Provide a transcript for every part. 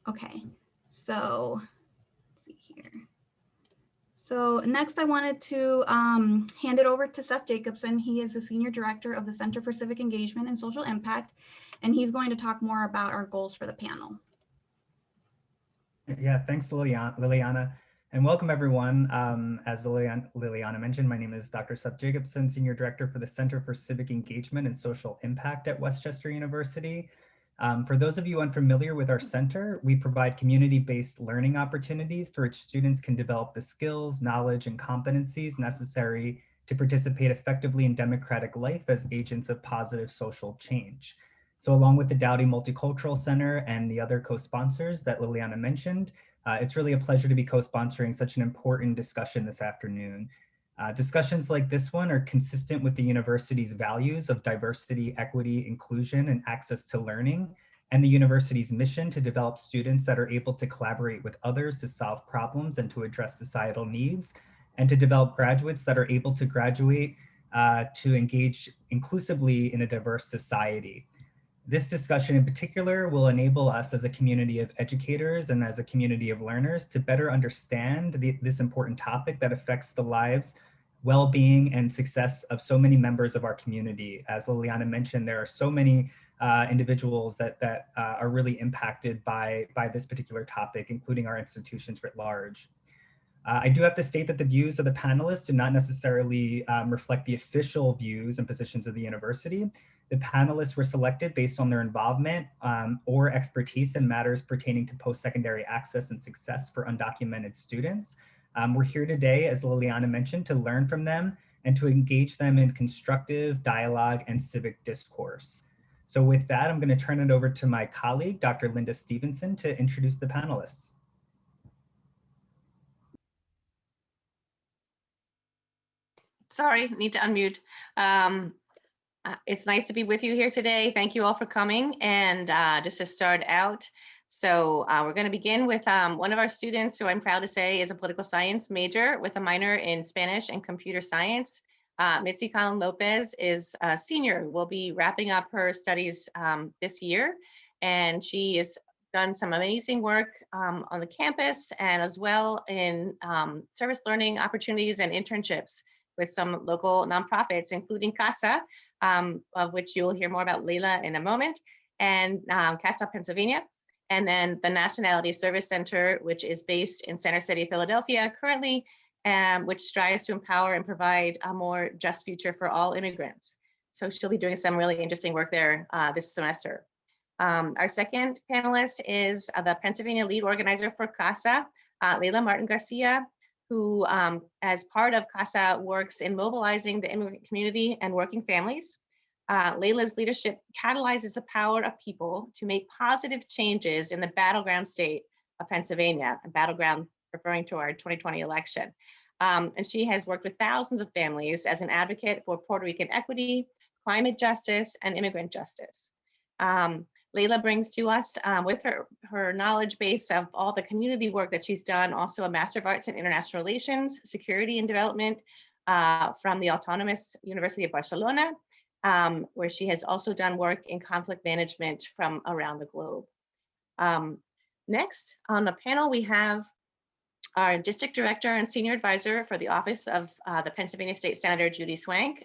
Okay, so let's see here. So next I wanted to hand it over to Seth Jacobson. He is the Senior Director of the Center for Civic Engagement and Social Impact, and he's going to talk more about our goals for the panel. Yeah, thanks, Liliana, and welcome everyone. As Liliana mentioned, my name is Dr. Seth Jacobson, Senior Director for the Center for Civic Engagement and Social Impact at Westchester University. For those of you unfamiliar with our center, we provide community-based learning opportunities through which students can develop the skills, knowledge, and competencies necessary to participate effectively in democratic life as agents of positive social change. So along with the Dowdy Multicultural Center and the other co-sponsors that Liliana mentioned, it's really a pleasure to be co-sponsoring such an important discussion this afternoon. Discussions like this one are consistent with the university's values of diversity, equity, inclusion, and access to learning, and the university's mission to develop students that are able to collaborate with others to solve problems and to address societal needs, and to develop graduates that are able to graduate to engage inclusively in a diverse society. This discussion in particular will enable us as a community of educators and as a community of learners to better understand this important topic that affects the lives, well-being, and success of so many members of our community. As Liliana mentioned, there are so many individuals that are really impacted by this particular topic, including our institutions writ large. I do have to state that the views of the panelists do not necessarily reflect the official views and positions of the university. The panelists were selected based on their involvement or expertise in matters pertaining to post-secondary access and success for undocumented students. We're here today, as Liliana mentioned, to learn from them and to engage them in constructive dialogue and civic discourse. So with that, I'm going to turn it over to my colleague, Dr. Linda Stevenson, to introduce the panelists. Sorry, need to unmute. It's nice to be with you here today. Thank you all for coming. And just to start out, so we're going to begin with one of our students who I'm proud to say is a political science major with a minor in Spanish and computer science. Mitzi Colin Lopez is a senior, will be wrapping up her studies this year. And she has done some amazing work on the campus and as well in service learning opportunities and internships with some local nonprofits, including Casa, of which you'll hear more about Leila in a moment, and Casa, Pennsylvania, and then the Nationality Service Center, which is based in Center City, Philadelphia, currently, which strives to empower and provide a more just future for all immigrants. So she'll be doing some really interesting work there this semester. Our second panelist is the Pennsylvania lead organizer for Casa, Laila Martin Garcia, who, as part of Casa, works in mobilizing the immigrant community and working families. Laila's leadership catalyzes the power of people to make positive changes in the battleground state of Pennsylvania, a battleground referring to our 2020 election. And she has worked with thousands of families as an advocate for Puerto Rican equity, climate justice, and immigrant justice. Leila brings to us with her knowledge base of all the community work that she's done, also a Master of Arts in International Relations, Security and Development from the Autonomous University of Barcelona, where she has also done work in conflict management from around the globe. Next on the panel, we have our District Director and Senior Advisor for the Office of the Pennsylvania State Senator Judy Schwank,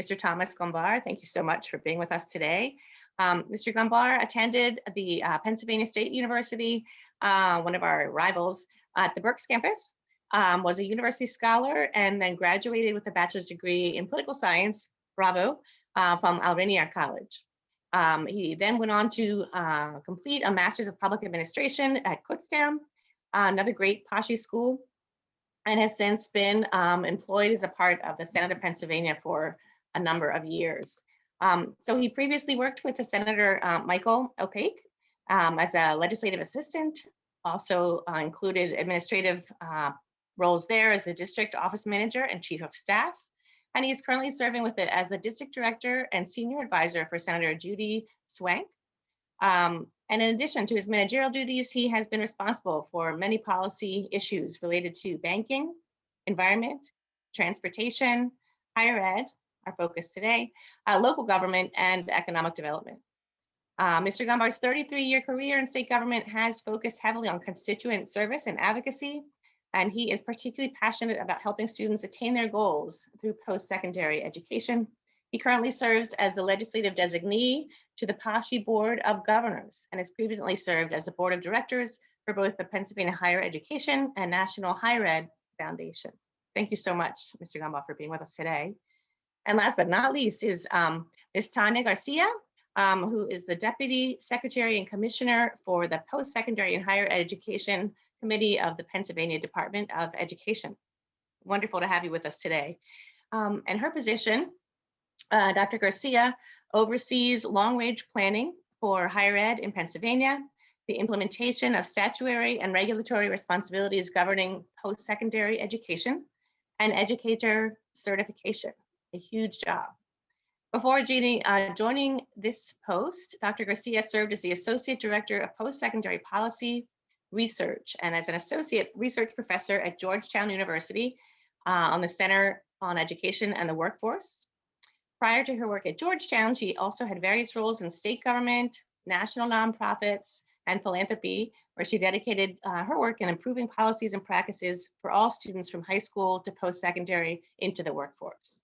Mr. Thomas Gombar. Thank you so much for being with us today. Mr. Gombar attended the Pennsylvania State University, one of our rivals, at the Berks campus, was a university scholar, and then graduated with a bachelor's degree in political science, bravo, from Alrainier College. He then went on to complete a master's of public administration at Kutztown, another great Pashi school, and has since been employed as a part of the Senate of Pennsylvania for a number of years. So he previously worked with the Senator Michael Opake as a legislative assistant, also included administrative roles there as the district office manager and chief of staff. And he is currently serving with it as the district director and senior advisor for Senator Judy Schwank. And in addition to his managerial duties, he has been responsible for many policy issues related to banking, environment, transportation, higher ed, our focus today, local government, and economic development. Mr. Gombar's 33-year career in state government has focused heavily on constituent service and advocacy, and he is particularly passionate about helping students attain their goals through post-secondary education. He currently serves as the legislative designee to the PASHI Board of Governors and has previously served as the board of directors for both the Pennsylvania Higher Education and National Higher Ed Foundation. Thank you so much, Mr. Gombar, for being with us today. And last but not least is Ms. Tanya Garcia, who is the Deputy Secretary and Commissioner for the Postsecondary and Higher Education Committee of the Pennsylvania Department of Education. Wonderful to have you with us today. And her position, Dr. Garcia, oversees long-range planning for higher ed in Pennsylvania, the implementation of statutory and regulatory responsibilities governing post-secondary education, and educator certification, a huge job. Before joining this post, Dr. Garcia served as the Associate Director of Post-Secondary Policy Research and as an Associate Research Professor at Georgetown University on the Center on Education and the Workforce. Prior to her work at Georgetown, she also had various roles in state government, national nonprofits, and philanthropy, where she dedicated her work in improving policies and practices for all students from high school to post-secondary into the workforce.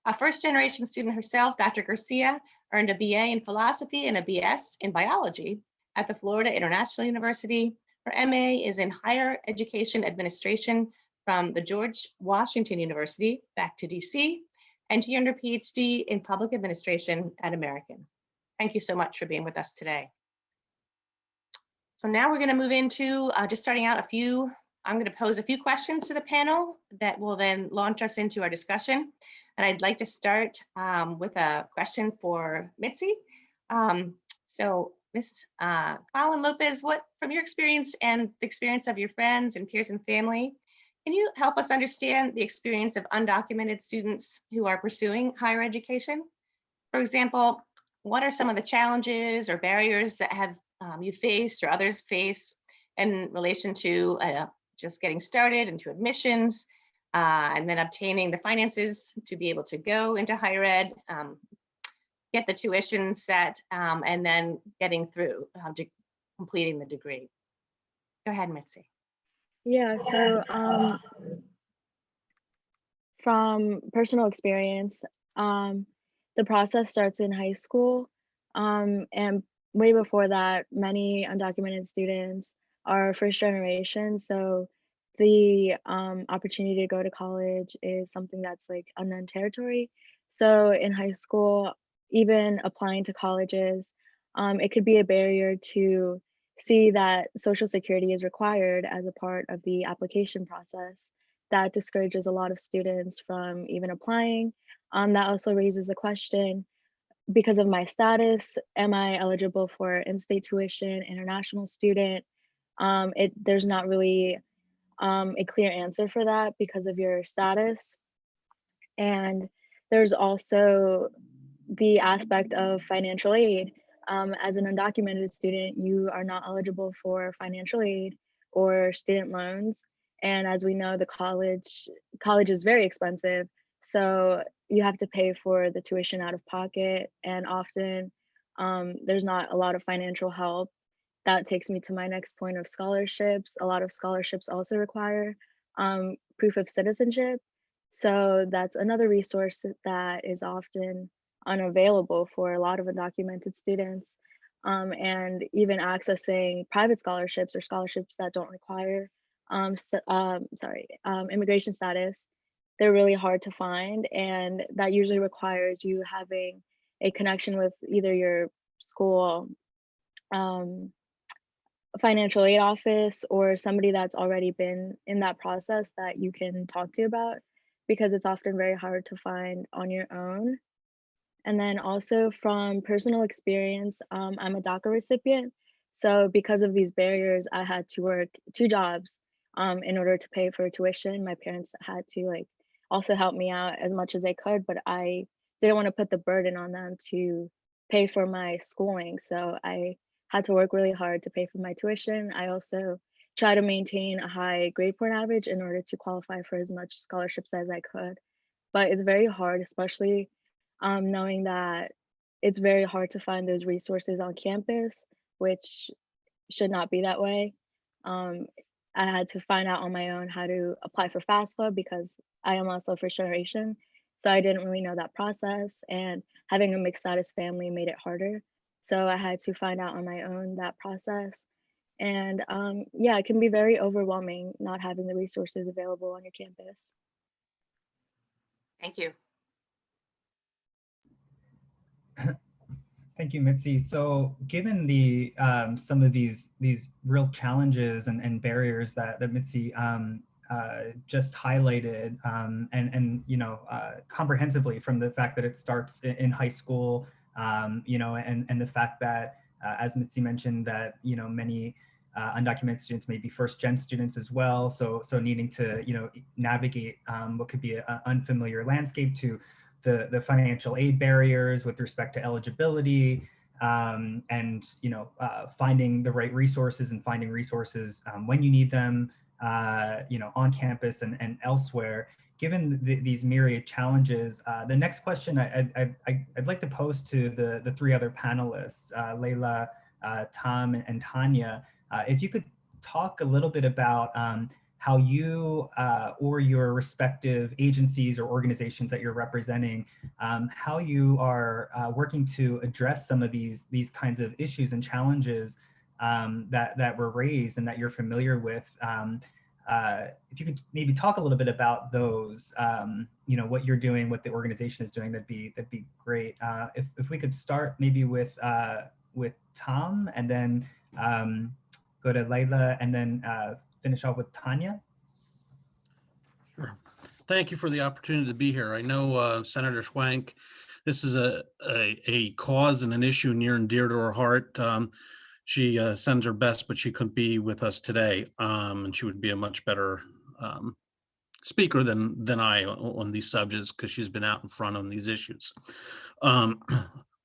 A first-generation student herself, Dr. Garcia earned a BA in philosophy and a BS in biology at the Florida International University. Her MA is in higher education administration from the George Washington University, back to DC, and she earned her PhD in public administration at American. Thank you so much for being with us today. So now we're going to move into just starting out I'm going to pose a few questions to the panel that will then launch us into our discussion. And I'd like to start with a question for Mitzi. So Ms. Colin Lopez, what, from your experience and the experience of your friends and peers and family, can you help us understand the experience of undocumented students who are pursuing higher education? For example, what are some of the challenges or barriers that have you faced or others face in relation to just getting started into admissions and then obtaining the finances to be able to go into higher ed, get the tuition set, and then getting through to completing the degree? Go ahead, Mitzi. Yeah, so from personal experience, the process starts in high school, and way before that, many undocumented students are first generation, so the opportunity to go to college is something that's like unknown territory. So in high school, even applying to colleges, it could be a barrier to see that Social Security is required as a part of the application process. That discourages a lot of students from even applying. That also raises the question, because of my status, am I eligible for in-state tuition, international student? There's not really a clear answer for that because of your status. And there's also the aspect of financial aid. As an undocumented student, you are not eligible for financial aid or student loans. And as we know, the college is very expensive. So you have to pay for the tuition out of pocket. And often there's not a lot of financial help. That takes me to my next point of scholarships. A lot of scholarships also require proof of citizenship. So that's another resource that is often unavailable for a lot of undocumented students. And even accessing private scholarships or scholarships that don't require immigration status, they're really hard to find. And that usually requires you having a connection with either your school financial aid office or somebody that's already been in that process that you can talk to about, because it's often very hard to find on your own. And then also from personal experience, I'm a DACA recipient. So because of these barriers, I had to work 2 jobs in order to pay for tuition. My parents had to also help me out as much as they could, but I didn't want to put the burden on them to pay for my schooling. So I had to work really hard to pay for my tuition. I also try to maintain a high grade point average in order to qualify for as much scholarships as I could. But it's very hard, especially knowing that it's very hard to find those resources on campus, which should not be that way. Um, I had to find out on my own how to apply for FAFSA because I am also first generation. So I didn't really know that process, and having a mixed status family made it harder. So I had to find out on my own that process. And yeah, it can be very overwhelming not having the resources available on your campus. Thank you. Thank you, Mitzi. So given the some of these real challenges and barriers that Mitzi just highlighted, and you know, comprehensively, from the fact that it starts in high school, you know, and the fact that as Mitzi mentioned, that, you know, many undocumented students may be first gen students as well, so needing to, you know, navigate what could be an unfamiliar landscape, to the financial aid barriers with respect to eligibility, and, you know, finding the right resources, and finding resources when you need them, you know, on campus and elsewhere. Given these myriad challenges, the next question I'd like to pose to the three other panelists, Leila, Tom, and Tanya, if you could talk a little bit about how you or your respective agencies or organizations that you're representing, how you are working to address some of these kinds of issues and challenges that were raised and that you're familiar with. If you could maybe talk a little bit about those, you know, what you're doing, what the organization is doing, that'd be great. If we could start maybe with Tom, and then go to Leila, and then finish off with Tanya. Sure. Thank you for the opportunity to be here. I know Senator Schwank, this is a cause and an issue near and dear to her heart. She sends her best, but she couldn't be with us today, and she would be a much better speaker than I on these subjects, because she's been out in front on these issues.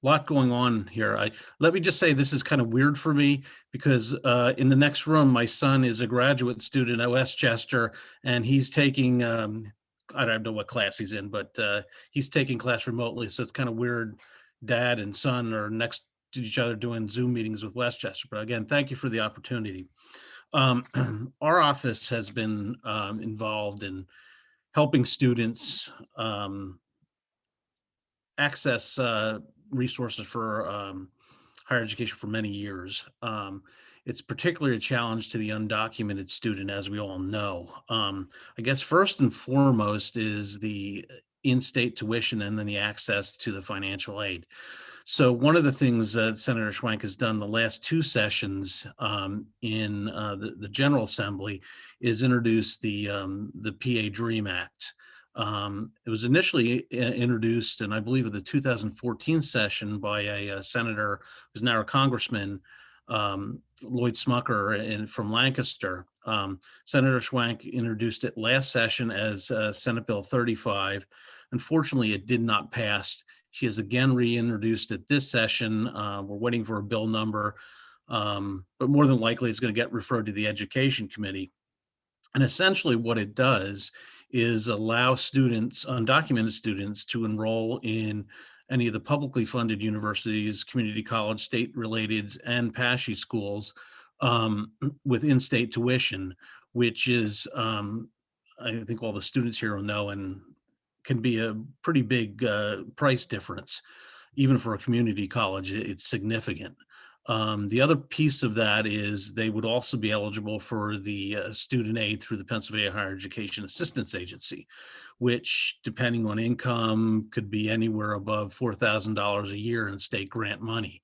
Lot going on here. Let me just say, this is kind of weird for me, because in the next room, my son is a graduate student at Westchester, and he's taking, I don't know what class he's in, but he's taking class remotely. So it's kind of weird. Dad and son are next to each other doing Zoom meetings with Westchester. But again, thank you for the opportunity. Our office has been involved in helping students access resources for higher education for many years. It's particularly a challenge to the undocumented student, as we all know. I guess first and foremost is the in-state tuition, and then the access to the financial aid. So one of the things that Senator Schwank has done the last two sessions in the General Assembly is introduce the PA DREAM Act. It was initially introduced, and I believe in the 2014 session, by a senator who's now a congressman, Lloyd Smucker from Lancaster. Senator Schwank introduced it last session as Senate Bill 35. Unfortunately, it did not pass. She has again reintroduced it this session. We're waiting for a bill number, but more than likely it's going to get referred to the Education Committee. And essentially what it does is allow students, undocumented students, to enroll in any of the publicly funded universities, community college, state-related, and PASHE schools with in-state tuition, which is, I think all the students here will know, and can be a pretty big price difference. Even for a community college, it's significant. The other piece of that is they would also be eligible for the student aid through the Pennsylvania Higher Education Assistance Agency, which, depending on income, could be anywhere above $4,000 a year in state grant money,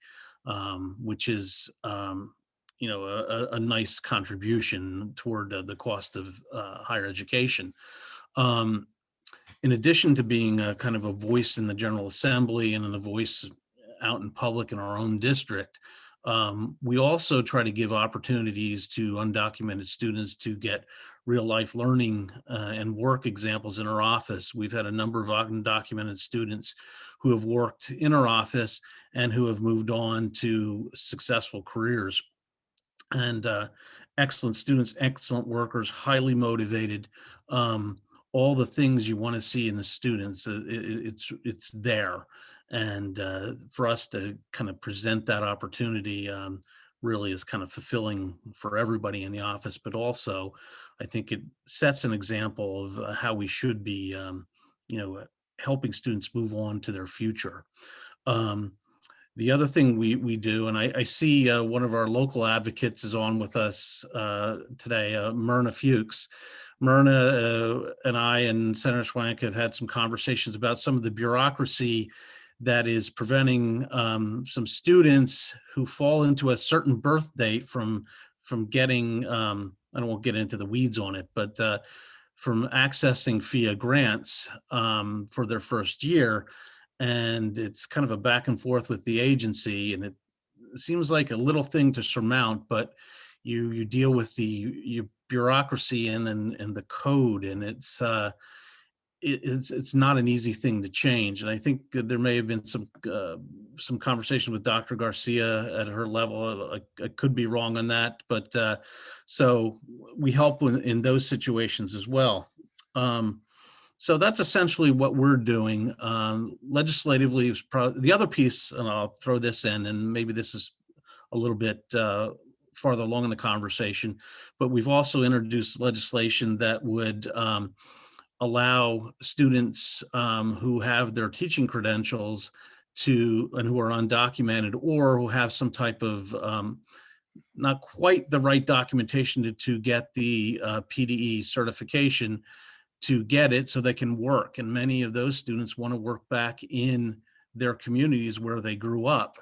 which is, you know, a nice contribution toward the cost of higher education. In addition to being kind of a voice in the General Assembly and a voice out in public in our own district, we also try to give opportunities to undocumented students to get real life learning and work examples in our office. We've had a number of undocumented students who have worked in our office and who have moved on to successful careers. And excellent students, excellent workers, highly motivated. All the things you want to see in the students, it's there. And for us to kind of present that opportunity really is kind of fulfilling for everybody in the office, but also I think it sets an example of how we should be, helping students move on to their future. The other thing we do, and I see one of our local advocates is on with us today, Myrna Fuchs. Myrna and I and Senator Schwank have had some conversations about some of the bureaucracy that is preventing some students who fall into a certain birth date from getting, I don't want to get into the weeds on it, but from accessing FIA grants for their first year. And it's kind of a back and forth with the agency, and it seems like a little thing to surmount, but you deal with the bureaucracy and the code, and it's not an easy thing to change. And I think that there may have been some conversation with Dr. Garcia at her level. I could be wrong on that, but so we help in those situations as well. So that's essentially what we're doing. Legislatively, the other piece, and I'll throw this in, and maybe this is a little bit farther along in the conversation, but we've also introduced legislation that would allow students who have their teaching credentials and who are undocumented, or who have some type of not quite the right documentation to get the PDE certification, to get it so they can work. And many of those students want to work back in their communities where they grew up,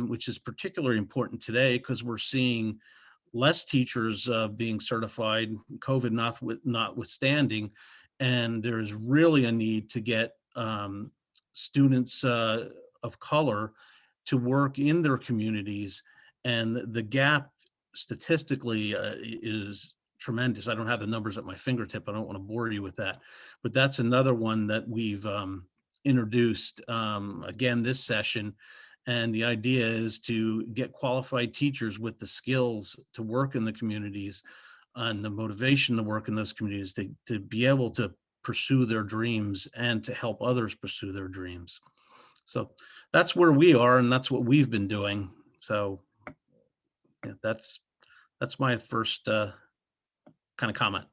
which is particularly important today because we're seeing less teachers being certified, COVID notwithstanding, and there's really a need to get students of color to work in their communities. And the gap statistically is tremendous. I don't have the numbers at my fingertip. I don't want to bore you with that, but that's another one that we've introduced again this session. And the idea is to get qualified teachers with the skills to work in the communities and the motivation to work in those communities to be able to pursue their dreams and to help others pursue their dreams. So that's where we are, and that's what we've been doing. So yeah, that's my first kind of comment.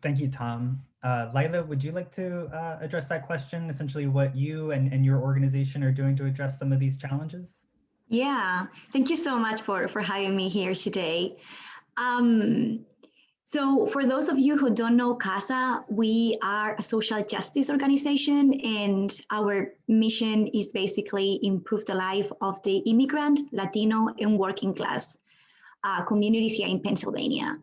Thank you, Tom. Laila, would you like to address that question, essentially what you and your organization are doing to address some of these challenges? Yeah, thank you so much for having me here today. So for those of you who don't know Casa, we are a social justice organization, and our mission is basically improve the life of the immigrant, Latino, and working class communities here in Pennsylvania.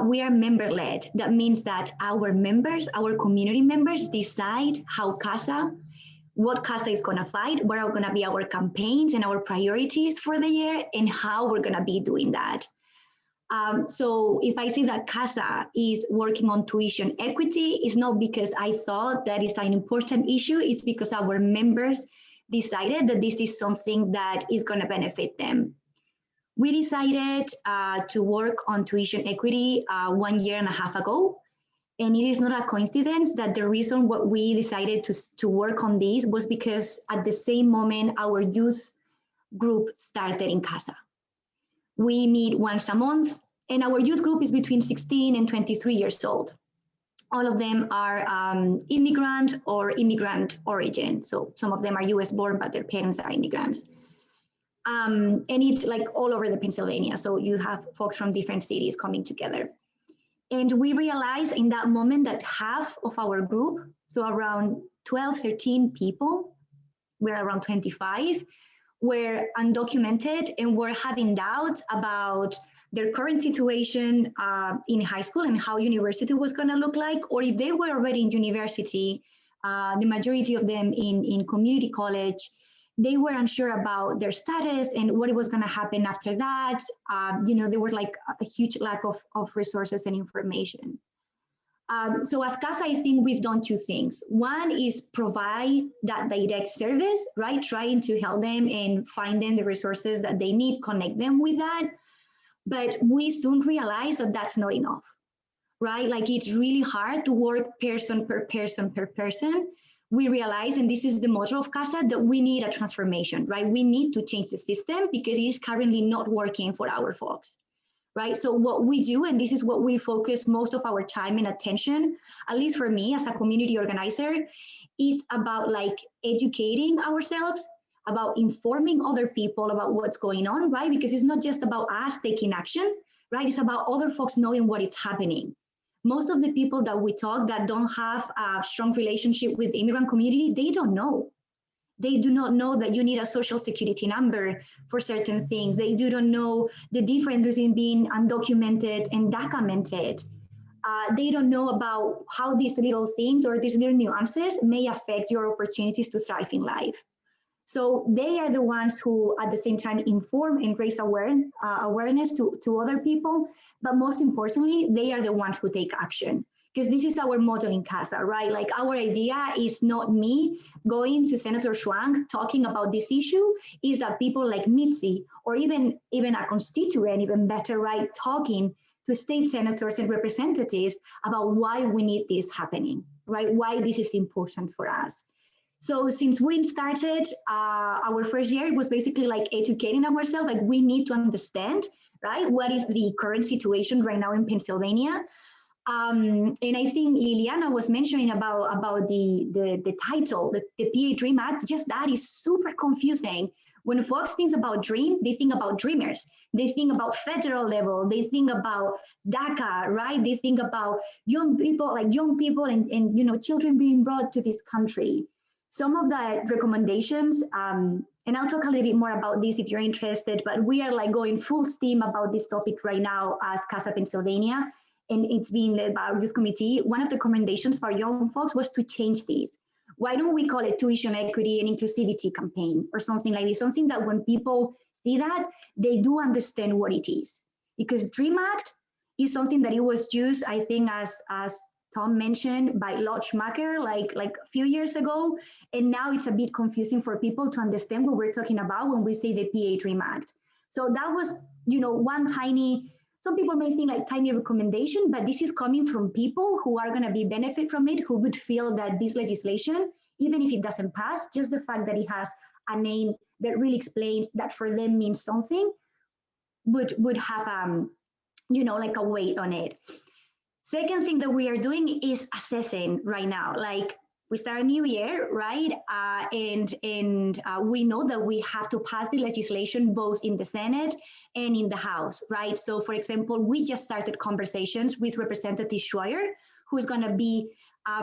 We are member-led. That means that our members, our community members, decide what Casa is going to fight, what are going to be our campaigns and our priorities for the year, and how we're going to be doing that. So if I say that Casa is working on tuition equity, it's not because I thought that is an important issue. It's because our members decided that this is something that is going to benefit them. We decided to work on tuition equity 1.5 years ago. And it is not a coincidence that the reason what we decided to work on this was because at the same moment, our youth group started in Casa. We meet once a month, and our youth group is between 16 and 23 years old. All of them are immigrant or immigrant origin. So some of them are US born, but their parents are immigrants. And it's like all over the Pennsylvania. So you have folks from different cities coming together. And we realized in that moment that half of our group, so around 12, 13 people, we're around 25, were undocumented and were having doubts about their current situation in high school and how university was going to look like, or if they were already in university, the majority of them in community college, they were unsure about their status and what was going to happen after that. There was like a huge lack of resources and information. So as Casa, I think we've done two things. One is provide that direct service, right? Trying to help them and find them the resources that they need, connect them with that. But we soon realized that that's not enough, right? Like it's really hard to work person per person per person we realize, and this is the motto of Casa, that we need a transformation, right? We need to change the system because it is currently not working for our folks, right? So what we do, and this is what we focus most of our time and attention, at least for me as a community organizer, it's about like educating ourselves, about informing other people about what's going on, right? Because it's not just about us taking action, right? It's about other folks knowing what is happening. Most of the people that we talk that don't have a strong relationship with the immigrant community, they don't know. They do not know that you need a social security number for certain things. They do not know the difference between being undocumented and documented. They don't know about how these little things or these little nuances may affect your opportunities to thrive in life. So they are the ones who at the same time inform and raise awareness to other people, but most importantly, they are the ones who take action. Because this is our motto in Casa, right? Like our idea is not me going to Senator Schwank talking about this issue, is that people like Mitzi, or even a constituent, even better, right, talking to state senators and representatives about why we need this happening, right? Why this is important for us. So since we started our first year, it was basically like educating ourselves, like we need to understand, right? What is the current situation right now in Pennsylvania? And I think Liliana was mentioning about the title, the PA Dream Act. Just that is super confusing. When folks think about dream, they think about dreamers. They think about federal level. They think about DACA, right? They think about young people and you know, children being brought to this country. Some of the recommendations, and I'll talk a little bit more about this if you're interested, but we are like going full steam about this topic right now as Casa Pennsylvania, and it's being led by our youth committee. One of the recommendations for young folks was to change these. Why don't we call it tuition equity and inclusivity campaign or something like this? Something that when people see that, they do understand what it is. Because Dream Act is something that it was used, I think, as Tom mentioned, by Lodge-Macker like a few years ago. And now it's a bit confusing for people to understand what we're talking about when we say the PA Dream Act. So that was, you know, one tiny, some people may think like tiny recommendation, but this is coming from people who are going to be benefit from it, who would feel that this legislation, even if it doesn't pass, just the fact that it has a name that really explains that for them means something, would have, you know, like a weight on it. Second thing that we are doing is assessing right now. Like we start a new year, right? And we know that we have to pass the legislation both in the Senate and in the House, right? So for example, we just started conversations with Representative Schweier, who is gonna be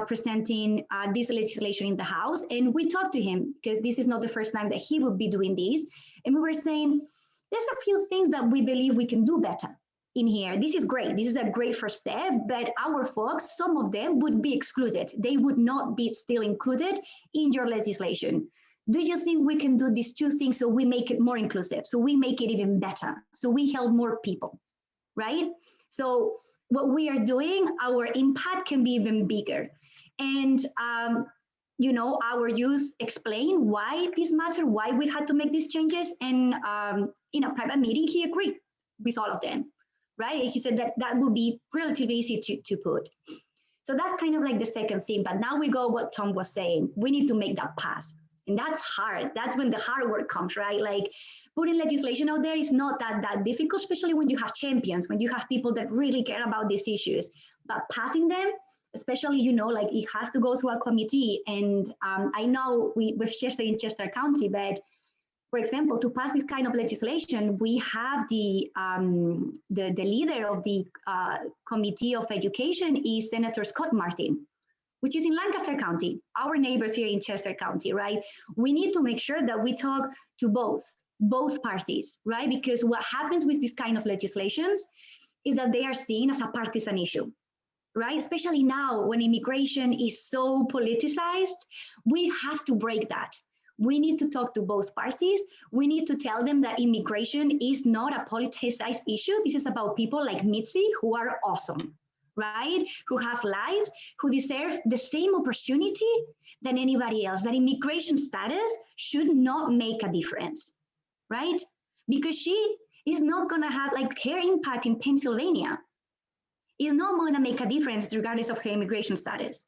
presenting this legislation in the House. And we talked to him because this is not the first time that he would be doing this. And we were saying, there's a few things that we believe we can do better in here. This is great. This is a great first step, but our folks, some of them would be excluded. They would not be still included in your legislation. Do you think we can do these two things so we make it more inclusive, so we make it even better, so we help more people, right? So what we are doing, our impact can be even bigger. And you know, our youth explain why this matter, why we had to make these changes. And in a private meeting, he agreed with all of them. Right? He said that that would be relatively easy to put. So that's kind of like the second thing. But now we go what Tom was saying. We need to make that pass. And that's hard. That's when the hard work comes, right? Like putting legislation out there is not that difficult, especially when you have champions, when you have people that really care about these issues. But passing them, especially, you know, like it has to go through a committee. And I know we've just in Chester County, but for example, to pass this kind of legislation, we have the leader of the Committee of Education is Senator Scott Martin, which is in Lancaster County, our neighbors here in Chester County, right? We need to make sure that we talk to both parties, right? Because what happens with this kind of legislations is that they are seen as a partisan issue, right? Especially now when immigration is so politicized, we have to break that. We need to talk to both parties. We need to tell them that immigration is not a politicized issue. This is about people like Mitzi who are awesome, right? Who have lives, who deserve the same opportunity than anybody else. That immigration status should not make a difference, right? Because she is not gonna have, like, her impact in Pennsylvania is not gonna make a difference regardless of her immigration status,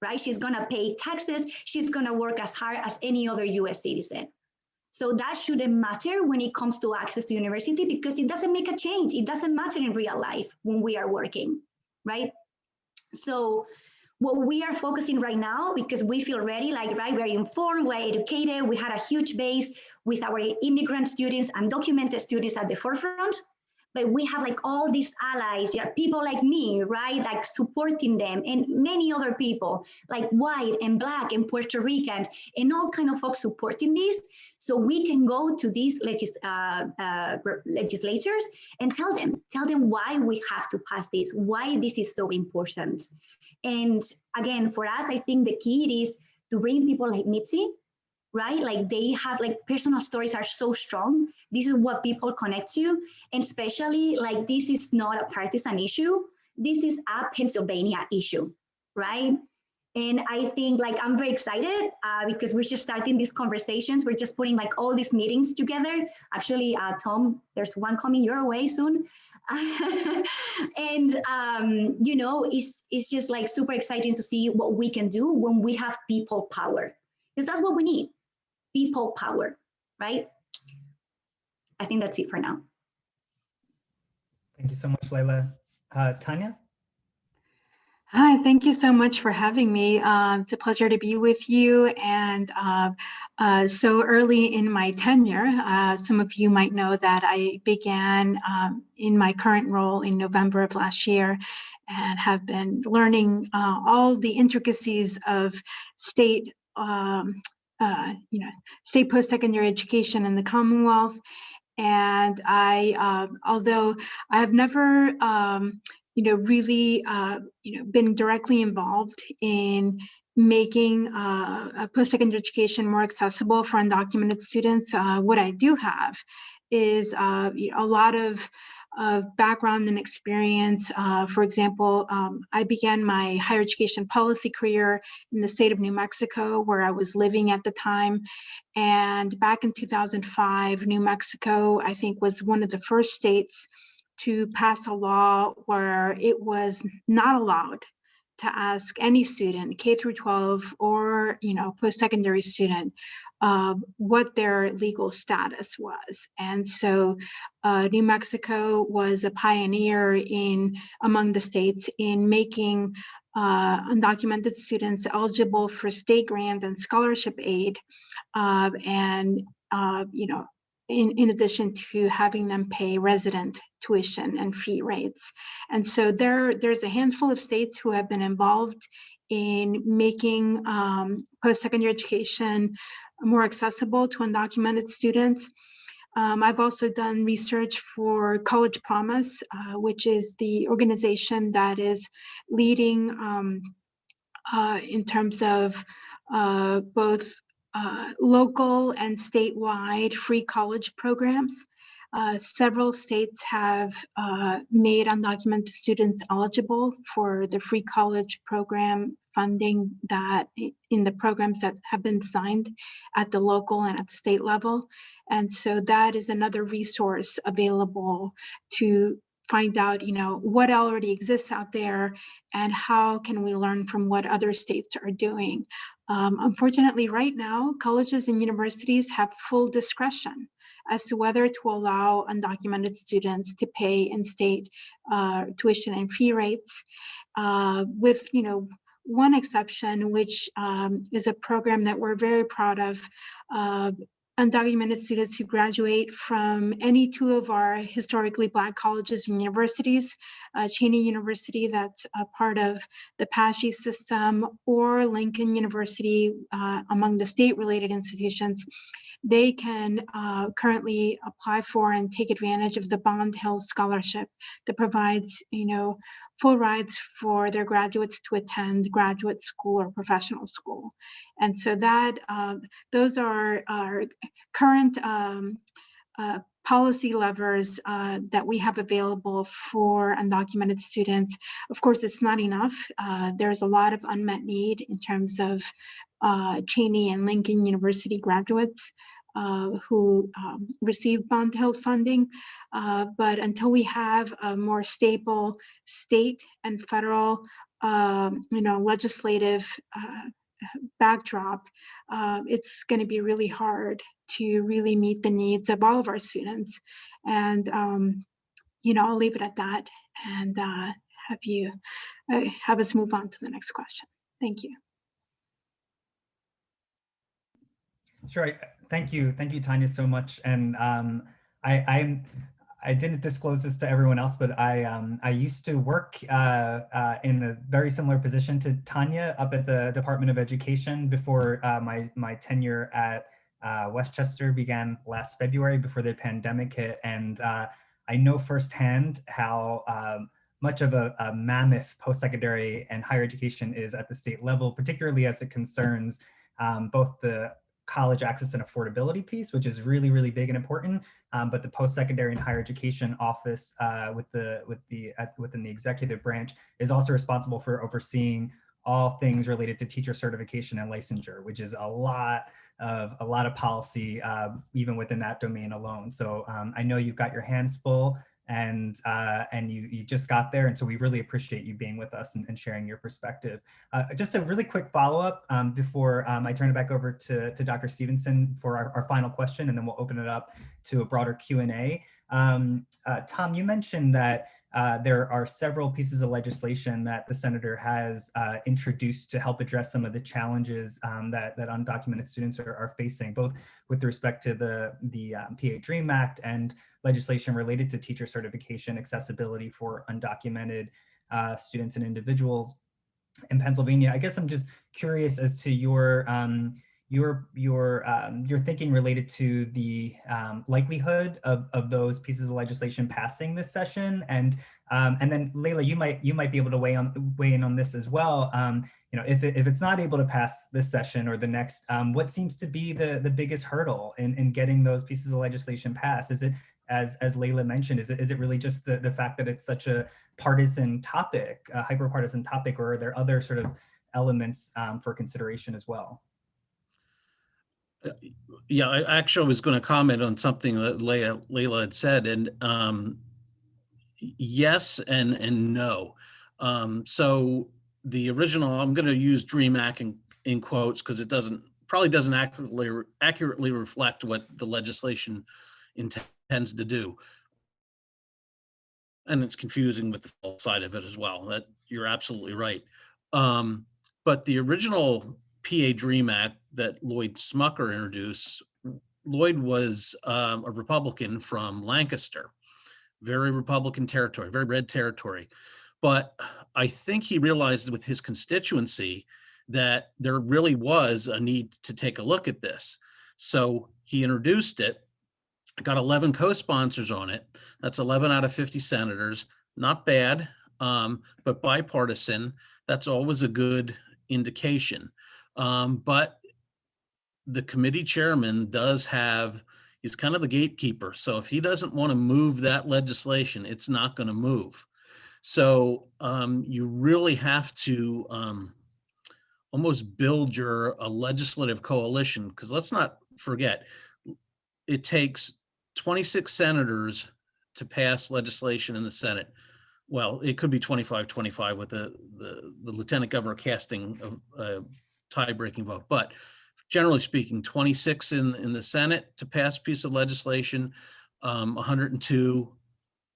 right? She's gonna pay taxes. She's gonna work as hard as any other US citizen. So that shouldn't matter when it comes to access to university, because it doesn't make a change. It doesn't matter in real life when we are working, right? So what we are focusing right now, because we feel ready, like, right, we're informed, we're educated, we had a huge base with our immigrant students and undocumented students at the forefront, but we have like all these allies, people like me, right, like supporting them, and many other people like white and black and Puerto Ricans and all kind of folks supporting this. So we can go to these legislators and tell them why we have to pass this, why this is so important. And again, for us, I think the key is to bring people like Mitzi, right? Like they have like personal stories are so strong. This is what people connect to. And especially like this is not a partisan issue. This is a Pennsylvania issue, right? And I think like I'm very excited because we're just starting these conversations. We're just putting like all these meetings together. Actually, Tom, there's one coming your way soon. And you know, it's just like super exciting to see what we can do when we have people power, because that's what we need, people power, right? I think that's it for now. Thank you so much, Laila. Tanya? Hi, thank you so much for having me. It's a pleasure to be with you. And so early in my tenure, some of you might know that I began in my current role in November of last year, and have been learning all the intricacies of state, state post-secondary education in the Commonwealth. And I, although I have never, really, been directly involved in making a post-secondary education more accessible for undocumented students, what I do have is a lot of background and experience. For example, I began my higher education policy career in the state of New Mexico, where I was living at the time. And back in 2005, New Mexico, I think, was one of the first states to pass a law where it was not allowed to ask any student, K through 12 or post-secondary student, what their legal status was. And so New Mexico was a pioneer among the states in making undocumented students eligible for state grant and scholarship aid, in addition to having them pay resident tuition and fee rates. And so there's a handful of states who have been involved in making post-secondary education more accessible to undocumented students. I've also done research for College Promise, which is the organization that is leading in terms of both local and statewide free college programs. Several states have made undocumented students eligible for the free college program funding that in the programs that have been designed at the local and at the state level. And so that is another resource available to find out, what already exists out there and how can we learn from what other states are doing. Unfortunately, right now, colleges and universities have full discretion as to whether to allow undocumented students to pay in-state tuition and fee rates, with one exception, which is a program that we're very proud of. Undocumented students who graduate from any two of our historically Black colleges and universities, Cheney University, that's a part of the PASHE system, or Lincoln University, among the state-related institutions, they can currently apply for and take advantage of the Bond Hill Scholarship that provides, full rides for their graduates to attend graduate school or professional school. And so that those are our current policy levers that we have available for undocumented students. Of course, it's not enough. There's a lot of unmet need in terms of Cheney and Lincoln University graduates who receive Bond Hill funding. But until we have a more stable state and federal legislative backdrop, it's going to be really hard to really meet the needs of all of our students. And, I'll leave it at that and have us move on to the next question. Thank you. Sure. Thank you, Tanya, so much. And I didn't disclose this to everyone else, but I used to work in a very similar position to Tanya up at the Department of Education before my tenure at Westchester began last February, before the pandemic hit. And I know firsthand how much of a mammoth post-secondary and higher education is at the state level, particularly as it concerns both the college access and affordability piece, which is really, really big and important, but the post-secondary and higher education office within the executive branch is also responsible for overseeing all things related to teacher certification and licensure, which is a lot of policy even within that domain alone. So I know you've got your hands full, and you just got there, and so we really appreciate you being with us and sharing your perspective. Just a really quick follow-up before I turn it back over to Dr. Stevenson for our final question, and then we'll open it up to a broader Q&A. Tom, you mentioned that there are several pieces of legislation that the senator has introduced to help address some of the challenges that undocumented students are facing, both with respect to the PA DREAM Act and legislation related to teacher certification, accessibility for undocumented students and individuals in Pennsylvania. I guess I'm just curious as to your thinking related to the likelihood of those pieces of legislation passing this session, and then Leila, you might be able to weigh in on this as well. If it's not able to pass this session or the next, what seems to be the biggest hurdle in getting those pieces of legislation passed? Is it, as Leila mentioned, is it really just the fact that it's such a partisan topic, a hyper-partisan topic, or are there other sort of elements for consideration as well? Yeah, I actually was going to comment on something that Leila had said, and yes and no. So the original, I'm going to use DREAM Act in quotes because it probably doesn't accurately reflect what the legislation intends to do. And it's confusing with the full side of it as well. That you're absolutely right. But the original PA DREAM Act that Lloyd Smucker introduced, Lloyd was a Republican from Lancaster, very Republican territory, very red territory. But I think he realized with his constituency that there really was a need to take a look at this. So he introduced it, got 11 co-sponsors on it. That's 11 out of 50 senators, not bad, but bipartisan. That's always a good indication. But the committee chairman he's kind of the gatekeeper. So if he doesn't want to move that legislation, it's not going to move. So you really have to almost build a legislative coalition, because let's not forget, it takes 26 senators to pass legislation in the Senate. Well, it could be 25-25 with the lieutenant governor casting a tie-breaking vote. But generally speaking, 26 in the Senate to pass a piece of legislation, 102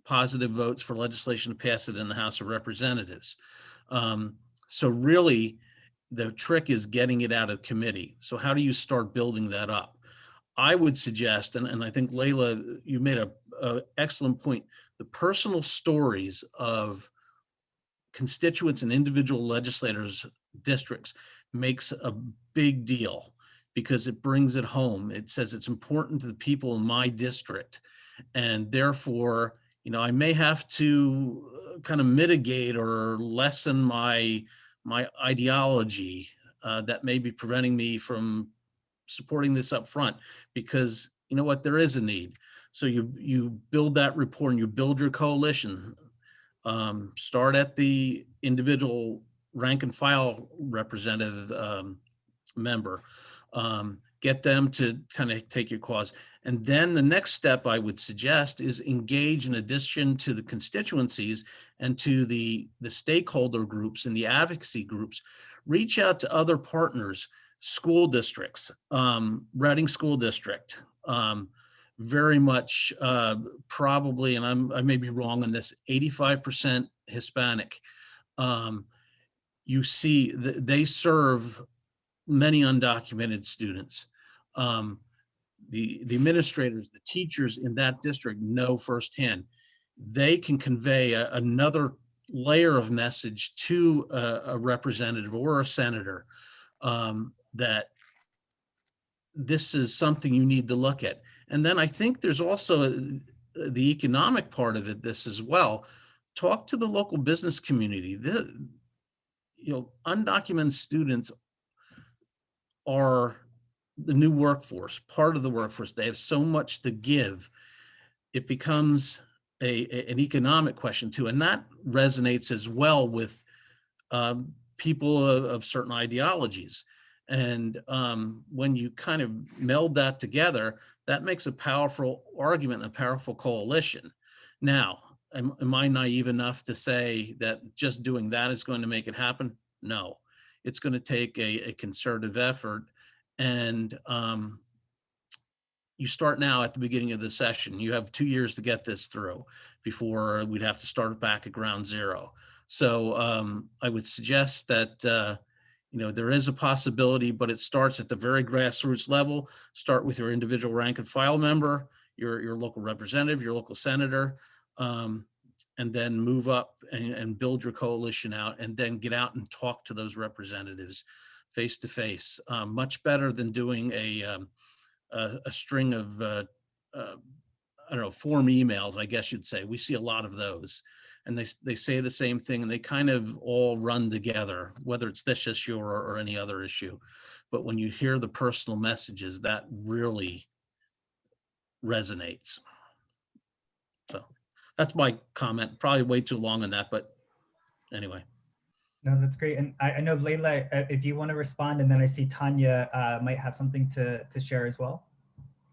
positive votes for legislation to pass it in the House of Representatives. So really, the trick is getting it out of committee. So how do you start building that up? I would suggest, and I think Leila, you made a excellent point, the personal stories of constituents and individual legislators' districts makes a big deal, because it brings it home. It says it's important to the people in my district, and therefore, I may have to kind of mitigate or lessen my ideology that may be preventing me from supporting this up front, because you know what, there is a need. So you build that rapport and you build your coalition. Start at the individual rank and file representative member. Get them to kind of take your cause, And then the next step I would suggest is engage, in addition to the constituencies and to the stakeholder groups and the advocacy groups, reach out to other partners, school districts, Reading School District, very much probably, and I may be wrong on this, 85% Hispanic. You see, they serve many undocumented students. The administrators, the teachers in that district know firsthand. They can convey another layer of message to a representative or a senator, that this is something you need to look at. And then I think there's also the economic part of it, this as well. Talk to the local business community. Undocumented students are the new workforce, part of the workforce. They have so much to give. It becomes an economic question too. And that resonates as well with people of certain ideologies. And when you kind of meld that together, that makes a powerful argument, a powerful coalition. Now, am I naive enough to say that just doing that is going to make it happen? No, it's going to take a concerted effort. And you start now at the beginning of the session. You have 2 years to get this through before we'd have to start back at ground zero. So I would suggest that there is a possibility, but it starts at the very grassroots level. Start with your individual rank and file member, your local representative, your local senator, and then move up and build your coalition out, and then get out and talk to those representatives face to face. Much better than doing a string of form emails, I guess you'd say. We see a lot of those, and they say the same thing, and they kind of all run together, whether it's this issue or any other issue. But when you hear the personal messages, that really resonates. So that's my comment. Probably way too long on that, but anyway. No, that's great. And I know, Leila, if you want to respond, and then I see Tanya might have something to share as well.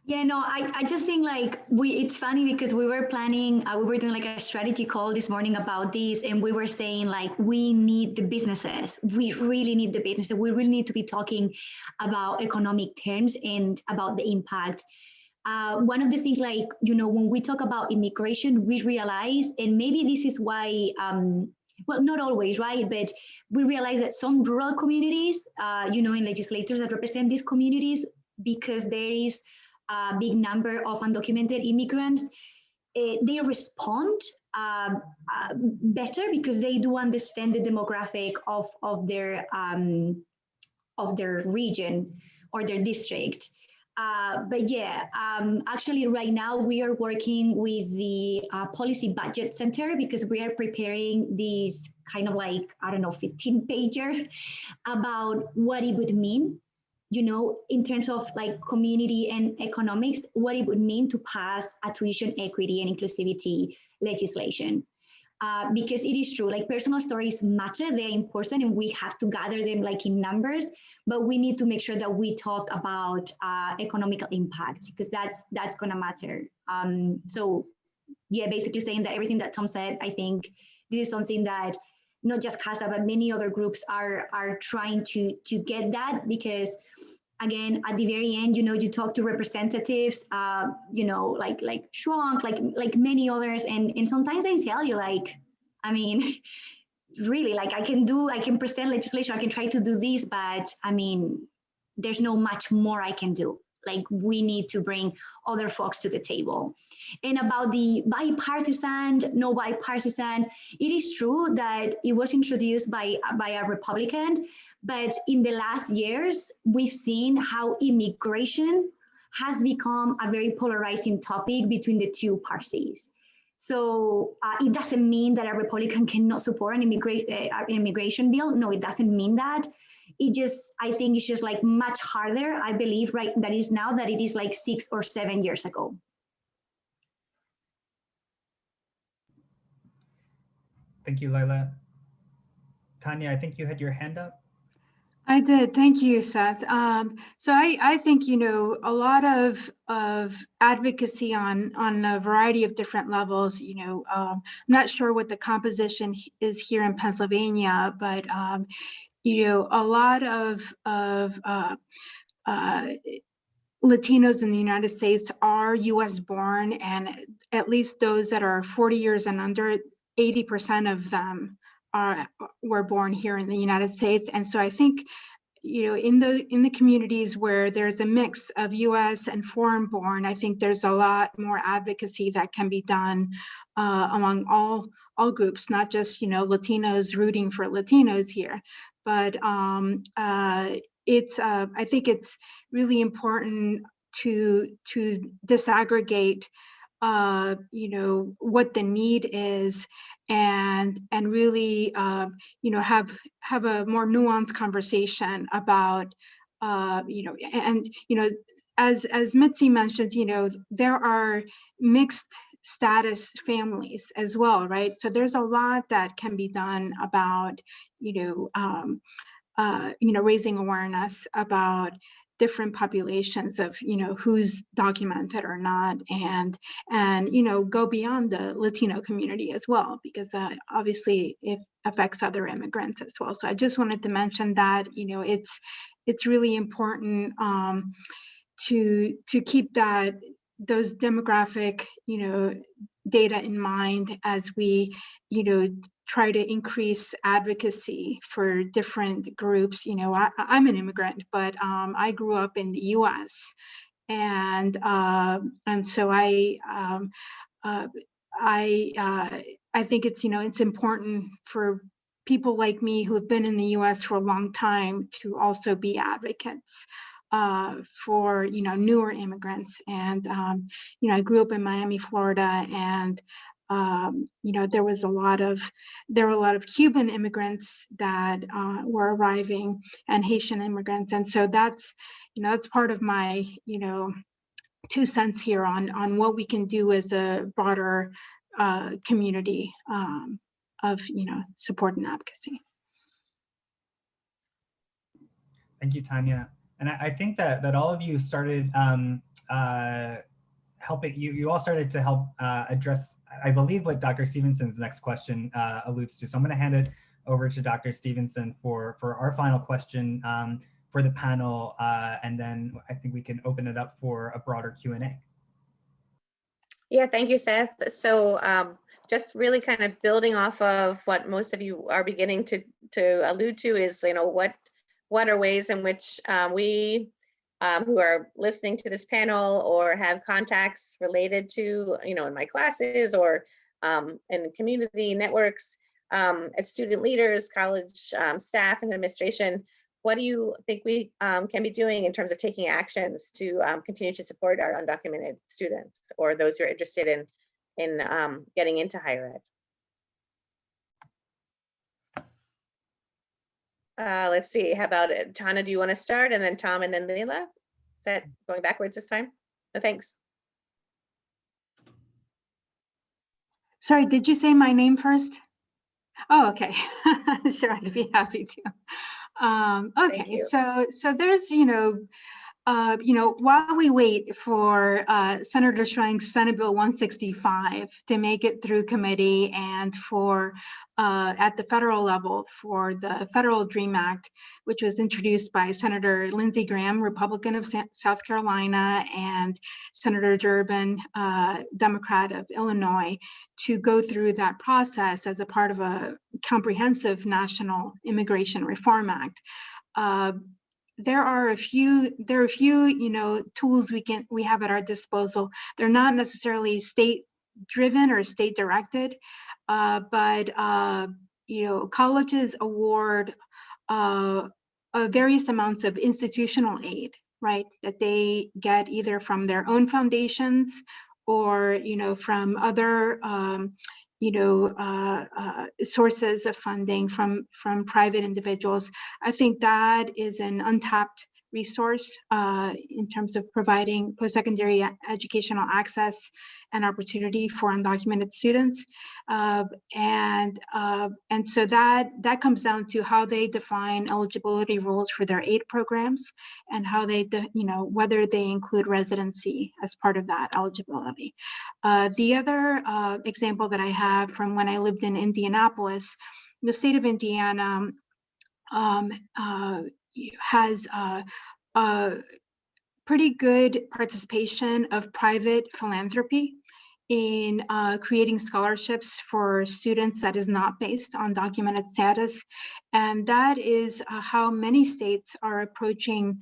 Yeah, no, I just think it's funny because we were planning, we were doing like a strategy call this morning about this, and we were saying we need the businesses. We really need the businesses. We really need to be talking about economic terms and about the impact. One of the things when we talk about immigration, we realize, and maybe this is why, well, not always, right? But we realize that some rural communities, and legislators that represent these communities, because there is a big number of undocumented immigrants, they respond better because they do understand the demographic of their region or their district. But yeah, actually right now we are working with the Policy Budget Center because we are preparing this kind of 15-pager about what it would mean, in terms of community and economics, what it would mean to pass a tuition equity and inclusivity legislation. Because it is true, personal stories matter, they're important, and we have to gather them in numbers, but we need to make sure that we talk about economical impact, because that's gonna matter. So yeah, basically saying that everything that Tom said, I think this is something that not just Casa, but many other groups are trying to get that, because again, at the very end, you talk to representatives, like Schwank, like many others, and sometimes they tell you, really, I can present legislation, I can try to do this, but there's no much more I can do. We need to bring other folks to the table. And about the bipartisan, no bipartisan, it is true that it was introduced by a Republican, but in the last years, we've seen how immigration has become a very polarizing topic between the two parties. So it doesn't mean that a Republican cannot support an immigration bill. No, it doesn't mean that. I think it's just much harder, I believe, right, that is now that it is 6 or 7 years ago. Thank you, Leila. Tanya, I think you had your hand up. I did. Thank you, Seth. So I think, you know, a lot of advocacy on a variety of different levels. You know, I'm not sure what the composition is here in Pennsylvania, but you know, a lot of Latinos in the United States are U.S. born, and at least those that are 40 years and under, 80% of them were born here in the United States. And so I think, you know, in the communities where there's a mix of U.S. and foreign born, I think there's a lot more advocacy that can be done among all groups, not just, you know, Latinos rooting for Latinos here, but I think it's really important to disaggregate you know, what the need is, and really you know, have a more nuanced conversation about you know, and you know, as Mitzi mentioned, you know, there are mixed status families as well, right? So there's a lot that can be done about, you know, raising awareness about different populations of, you know, who's documented or not, and you know, go beyond the Latino community as well, because obviously it affects other immigrants as well. So I just wanted to mention that, you know, it's really important to keep those demographic, you know, data in mind as we, you know, try to increase advocacy for different groups. You know, I'm an immigrant, but I grew up in the U.S. and so I think it's, you know, it's important for people like me who have been in the U.S. for a long time to also be advocates for, you know, newer immigrants. And you know, I grew up in Miami, Florida, and you know, there were a lot of Cuban immigrants that were arriving, and Haitian immigrants, and so that's, you know, that's part of my, you know, 2 cents here on what we can do as a broader community of, you know, support and advocacy. Thank you, Tanya. And I think that all of you started helping, you all started to help address, I believe, what Dr. Stevenson's next question alludes to. So I'm going to hand it over to Dr. Stevenson for our final question for the panel, and then I think we can open it up for a broader Q&A. Yeah, thank you, Seth. So just really kind of building off of what most of you are beginning to allude to is, you know, what are ways in which we who are listening to this panel or have contacts related to, you know, in my classes or in community networks, as student leaders, college staff and administration, what do you think we can be doing in terms of taking actions to continue to support our undocumented students or those who are interested in getting into higher ed? Let's see, how about it? Tanya, do you want to start? And then Tom and then Leila? Is that going backwards this time? No, thanks. Sorry, did you say my name first? Oh, okay. Sure, I'd be happy to. Okay, so there's, you know, while we wait for Senator Schwank's Senate Bill 165 to make it through committee, and for at the federal level for the Federal DREAM Act, which was introduced by Senator Lindsey Graham, Republican of South Carolina, and Senator Durbin, Democrat of Illinois, to go through that process as a part of a comprehensive national immigration reform act. There are a few, you know, tools we have at our disposal. They're not necessarily state driven or state directed, but you know, colleges award various amounts of institutional aid, right, that they get either from their own foundations or, you know, from other you know, sources of funding from private individuals. I think that is an untapped resource in terms of providing post-secondary educational access and opportunity for undocumented students. And so that comes down to how they define eligibility rules for their aid programs and how they, whether they include residency as part of that eligibility. The other example that I have from when I lived in Indianapolis, the state of Indiana has pretty good participation of private philanthropy in creating scholarships for students that is not based on documented status. And that is how many states are approaching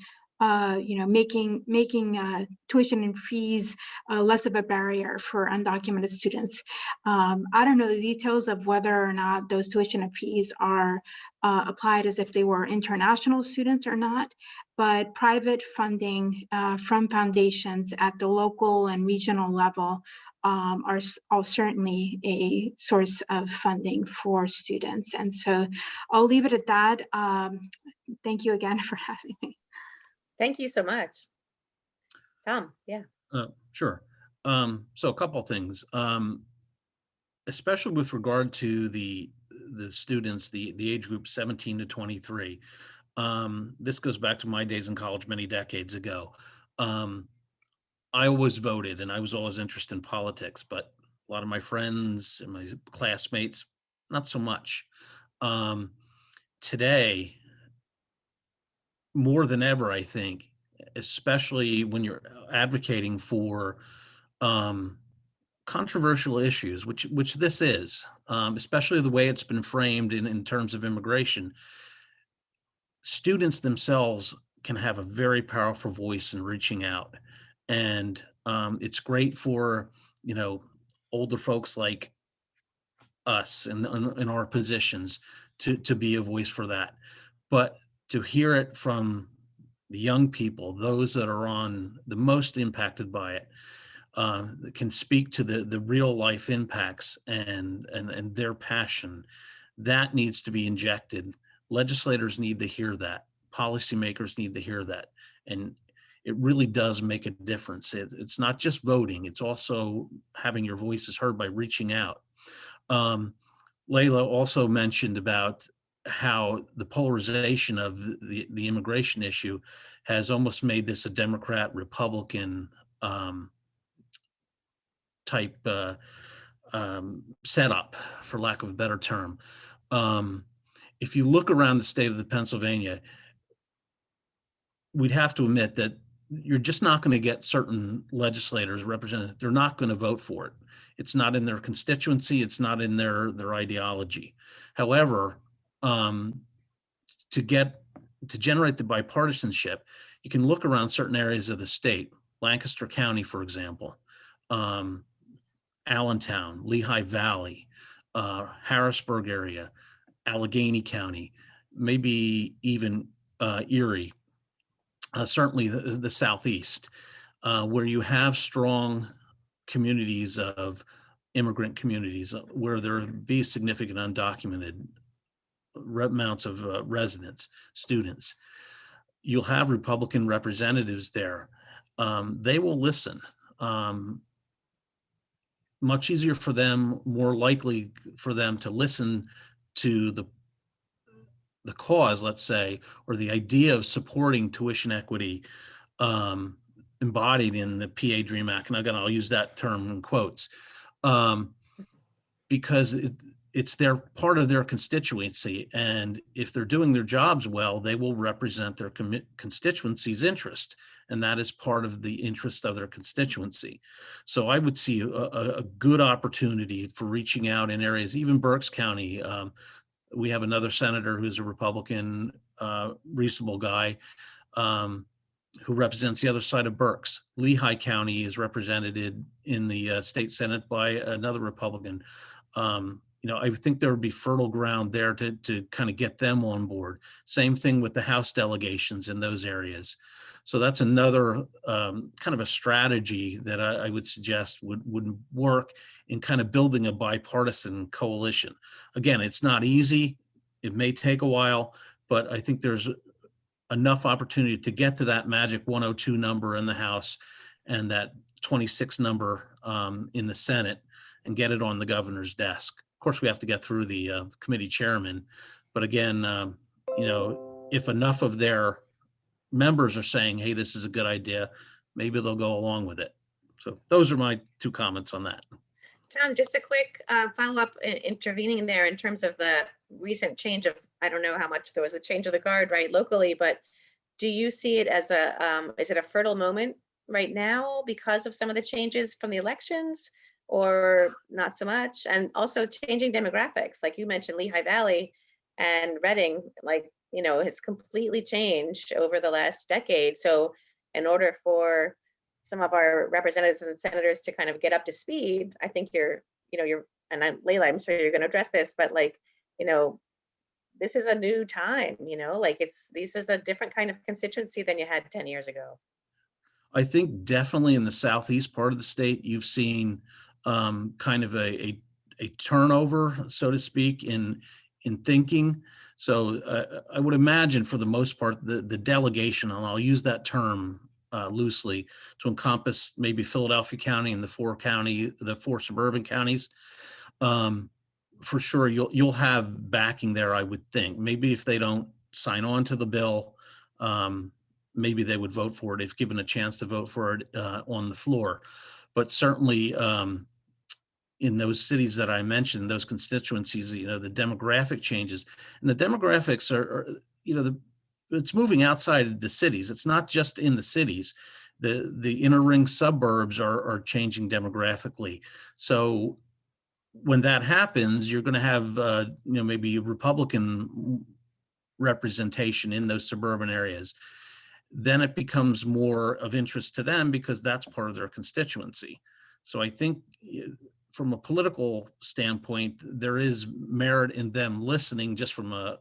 making tuition and fees less of a barrier for undocumented students. I don't know the details of whether or not those tuition and fees are applied as if they were international students or not, but private funding from foundations at the local and regional level are certainly a source of funding for students. And so I'll leave it at that. Thank you again for having me. Thank you so much. Tom, yeah. Sure. So a couple of things, especially with regard to the students, the age group 17 to 23. This goes back to my days in college many decades ago. I always voted and I was always interested in politics, but a lot of my friends and my classmates, not so much. Today, more than ever, I think, especially when you're advocating for controversial issues, which this is, especially the way it's been framed in terms of immigration, students themselves can have a very powerful voice in reaching out. And it's great for, older folks like us in our positions to be a voice for that. But to hear it from the young people, those that are the most impacted by it, can speak to the real life impacts and their passion, that needs to be injected. Legislators need to hear that. Policymakers need to hear that. And it really does make a difference. It's not just voting, it's also having your voices heard by reaching out. Leila also mentioned about how the polarization of the immigration issue has almost made this a Democrat-Republican type setup, for lack of a better term. If you look around the state of Pennsylvania, we'd have to admit that you're just not going to get certain legislators represented. They're not going to vote for it. It's not in their constituency. It's not in their ideology. However, to generate the bipartisanship, you can look around certain areas of the state, Lancaster County, for example, Allentown, Lehigh Valley, Harrisburg area, Allegheny County, maybe even Erie, certainly the Southeast, where you have strong communities of immigrant communities where there be significant undocumented amounts of residents, students. You'll have Republican representatives there. They will listen. Much easier for them, more likely for them to listen to the cause, let's say, or the idea of supporting tuition equity embodied in the PA DREAM Act. And again, I'll use that term in quotes, because it's their part of their constituency. And if they're doing their jobs well, they will represent their constituency's interest. And that is part of the interest of their constituency. So I would see a good opportunity for reaching out in areas, even Berks County. We have another senator who's a Republican, reasonable guy, who represents the other side of Berks. Lehigh County is represented in the state Senate by another Republican. I think there would be fertile ground there to kind of get them on board. Same thing with the House delegations in those areas. So that's another kind of a strategy that I would suggest would work in kind of building a bipartisan coalition. Again, it's not easy. It may take a while, but I think there's enough opportunity to get to that magic 102 number in the House and that 26 number in the Senate and get it on the governor's desk. Of course, we have to get through the committee chairman, but again, if enough of their members are saying, hey, this is a good idea, maybe they'll go along with it. So those are my 2 comments on that. Tom, just a quick follow-up intervening in there in terms of the recent change of, I don't know how much there was a change of the guard, right, locally, but do you see it as is it a fertile moment right now because of some of the changes from the elections, or not so much? And also changing demographics, like you mentioned, Lehigh Valley and Reading, it's completely changed over the last decade. So in order for some of our representatives and senators to kind of get up to speed, I think and Leila, I'm sure you're going to address this, but this is a new time, this is a different kind of constituency than you had 10 years ago. I think definitely in the southeast part of the state, you've seen kind of a turnover, so to speak, in thinking. So I would imagine for the most part, the delegation, and I'll use that term loosely to encompass maybe Philadelphia County and the 4 suburban counties. For sure, you'll have backing there, I would think. Maybe if they don't sign on to the bill, maybe they would vote for it if given a chance to vote for it on the floor. But certainly in those cities that I mentioned, those constituencies, the demographic changes, and the demographics are it's moving outside the cities. It's not just in the cities. The inner ring suburbs are changing demographically. So when that happens, you're going to have maybe Republican representation in those suburban areas. Then it becomes more of interest to them because that's part of their constituency. So I think from a political standpoint, there is merit in them listening just from a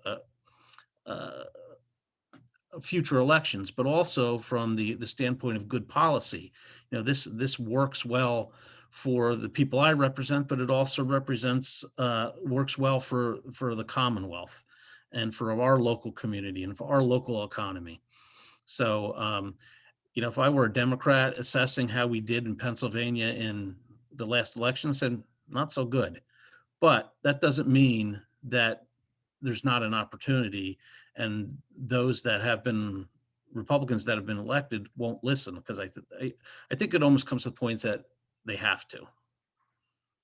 future elections, but also from the standpoint of good policy. This works well for the people I represent, but it also works well for the Commonwealth and for our local community and for our local economy. So, if I were a Democrat assessing how we did in Pennsylvania in the last election, I said, not so good. But that doesn't mean that there's not an opportunity, and those that have been Republicans that have been elected won't listen, because I think it almost comes to the point that they have to.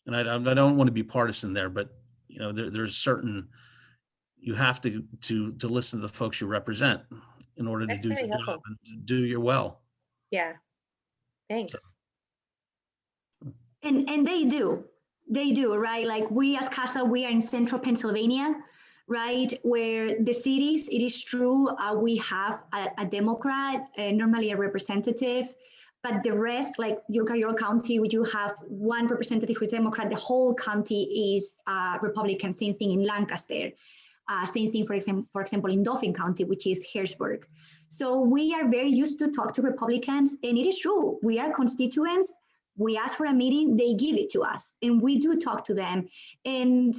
And I don't want to be partisan there, but there's certain, you have to listen to the folks you represent in order to do your job and to do your well. Yeah, thanks. So. And they do, right? Like we as Casa, we are in central Pennsylvania, right? Where the cities, it is true, we have a Democrat, normally a representative, but the rest, like your county, you have one representative who's Democrat, the whole county is Republican. Same thing in Lancaster. Same thing, for example, in Dauphin County, which is Harrisburg. So we are very used to talk to Republicans, and it is true. We are constituents. We ask for a meeting, they give it to us, and we do talk to them, and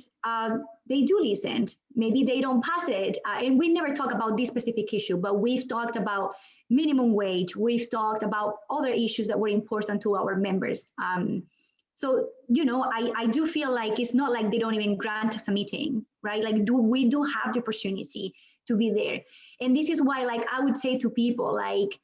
they do listen. Maybe they don't pass it, and we never talk about this specific issue, but we've talked about minimum wage. We've talked about other issues that were important to our members. So, I do feel like it's not like they don't even grant us a meeting, right? Like we do have the opportunity to be there. And this is why, like, I would say to people, like,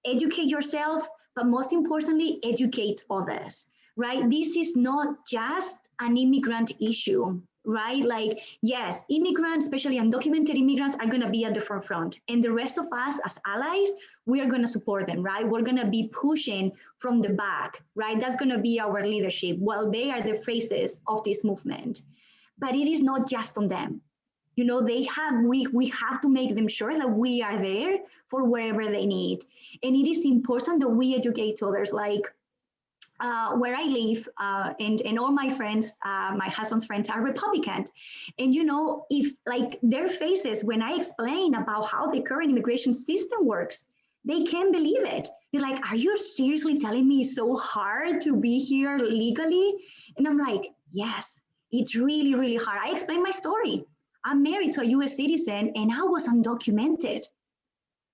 educate yourself, but most importantly, educate others, right? This is not just an immigrant issue, right? Like, yes, immigrants, especially undocumented immigrants, are gonna be at the forefront. And the rest of us as allies, we are gonna support them, right? We're gonna be pushing from the back, right? That's gonna be our leadership. Well, they are the faces of this movement. But it is not just on them. We have to make them sure that we are there for wherever they need. And it is important that we educate others, like where I live, and all my friends, my husband's friends are Republican. And if like their faces, when I explain about how the current immigration system works, they can't believe it. They're like, are you seriously telling me it's so hard to be here legally? And I'm like, yes, it's really, really hard. I explain my story. I'm married to a US citizen and I was undocumented.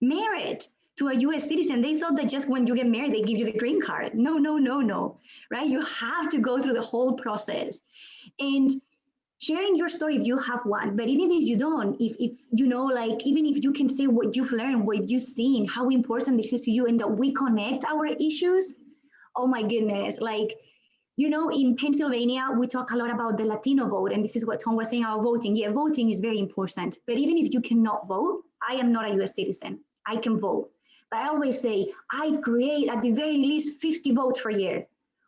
married to a US citizen. They thought that just when you get married, they give you the green card. No, no, no, no, right? You have to go through the whole process. And sharing your story if you have one, but even if you don't, if you know, like, even if you can say what you've learned, what you've seen, how important this is to you, and that we connect our issues, oh my goodness, like, you know, in Pennsylvania, we talk a lot about the Latino vote, and this is what Tom was saying about voting. Yeah, voting is very important, but even if you cannot vote, I am not a US citizen, I can vote. But I always say, I create at the very least 50 votes per year.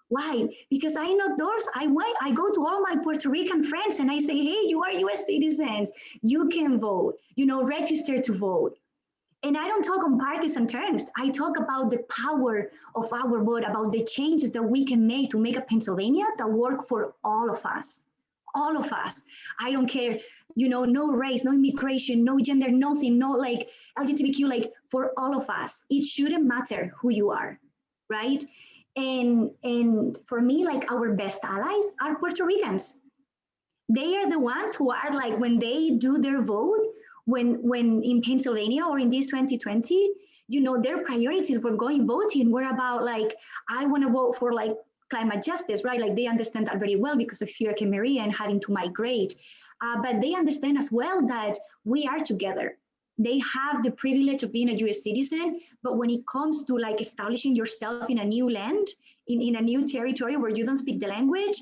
Why? Because I knock doors, I go to all my Puerto Rican friends and I say, hey, you are US citizens, you can vote, you know, register to vote. And I don't talk on partisan terms. I talk about the power of our vote, about the changes that we can make to make a Pennsylvania that work for all of us. All of us. I don't care, you know, no race, no immigration, no gender, nothing, no like LGBTQ, like for all of us. It shouldn't matter who you are, right? And for me, like our best allies are Puerto Ricans. They are the ones who are like, when they do their vote, when in Pennsylvania or in this 2020, you know, their priorities were going voting were about like, I want to vote for like climate justice, right? Like they understand that very well because of Hurricane Maria and having to migrate. But they understand as well that we are together. They have the privilege of being a US citizen, but when it comes to like establishing yourself in a new land, in a new territory where you don't speak the language,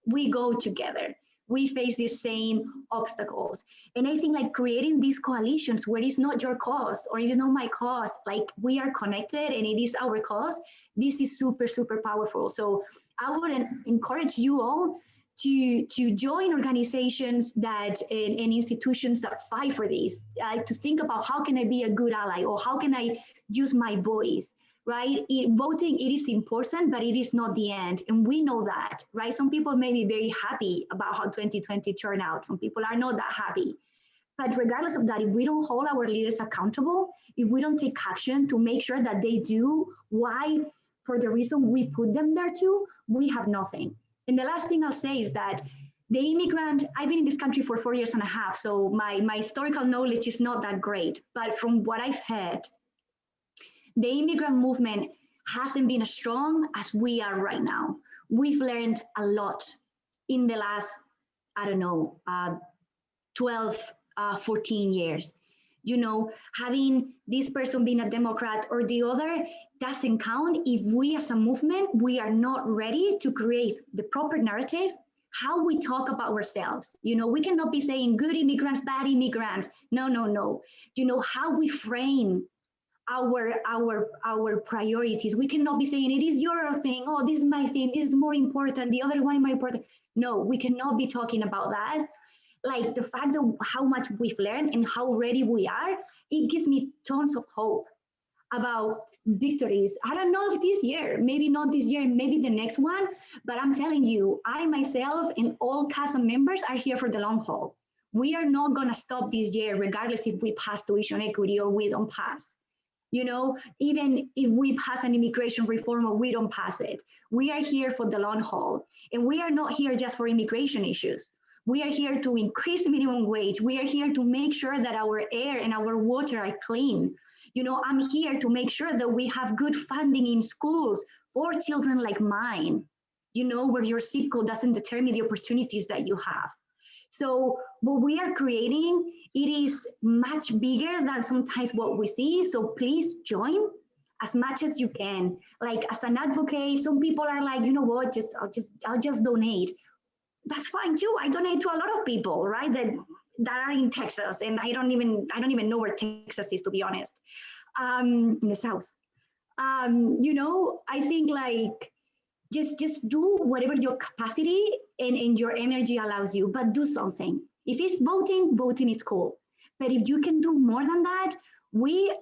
we go together. We face the same obstacles. And I think like creating these coalitions where it's not your cause or it is not my cause, like we are connected and it is our cause, this is super, super powerful. So I would encourage you all to join organizations that and institutions that fight for this, to think about how can I be a good ally or how can I use my voice. Right? Voting, it is important, but it is not the end. And we know that, right? Some people may be very happy about how 2020 turned out. Some people are not that happy. But regardless of that, if we don't hold our leaders accountable, if we don't take action to make sure that they do why, for the reason we put them there to, we have nothing. And the last thing I'll say is that the immigrant, I've been in this country for 4 years and a half, so my historical knowledge is not that great. But from what I've heard, the immigrant movement hasn't been as strong as we are right now. We've learned a lot in the last, I don't know, 12, 14 years. You know, having this person being a Democrat or the other doesn't count if we as a movement, we are not ready to create the proper narrative, how we talk about ourselves. You know, we cannot be saying good immigrants, bad immigrants. No, no, no. You know, how we frame our priorities. We cannot be saying it is your thing. Oh, this is my thing. This is more important. The other one is more important. No, we cannot be talking about that. Like the fact of how much we've learned and how ready we are, it gives me tons of hope about victories. I don't know if this year, maybe not this year, maybe the next one, but I'm telling you, I myself and all Casa members are here for the long haul. We are not gonna stop this year, regardless if we pass tuition equity or we don't pass. You know, even if we pass an immigration reform or we don't pass it, we are here for the long haul. And we are not here just for immigration issues. We are here to increase the minimum wage. We are here to make sure that our air and our water are clean. You know, I'm here to make sure that we have good funding in schools for children like mine, you know, where your zip code doesn't determine the opportunities that you have. So what we are creating, it is much bigger than sometimes what we see. So please join as much as you can. Like as an advocate, some people are like, you know what, I'll just donate. That's fine too. I donate to a lot of people, right? That are in Texas, and I don't even know where Texas is, to be honest. In the South. You know, I think like just do whatever your capacity and your energy allows you, but do something. If it's voting is cool. But if you can do more than that, we,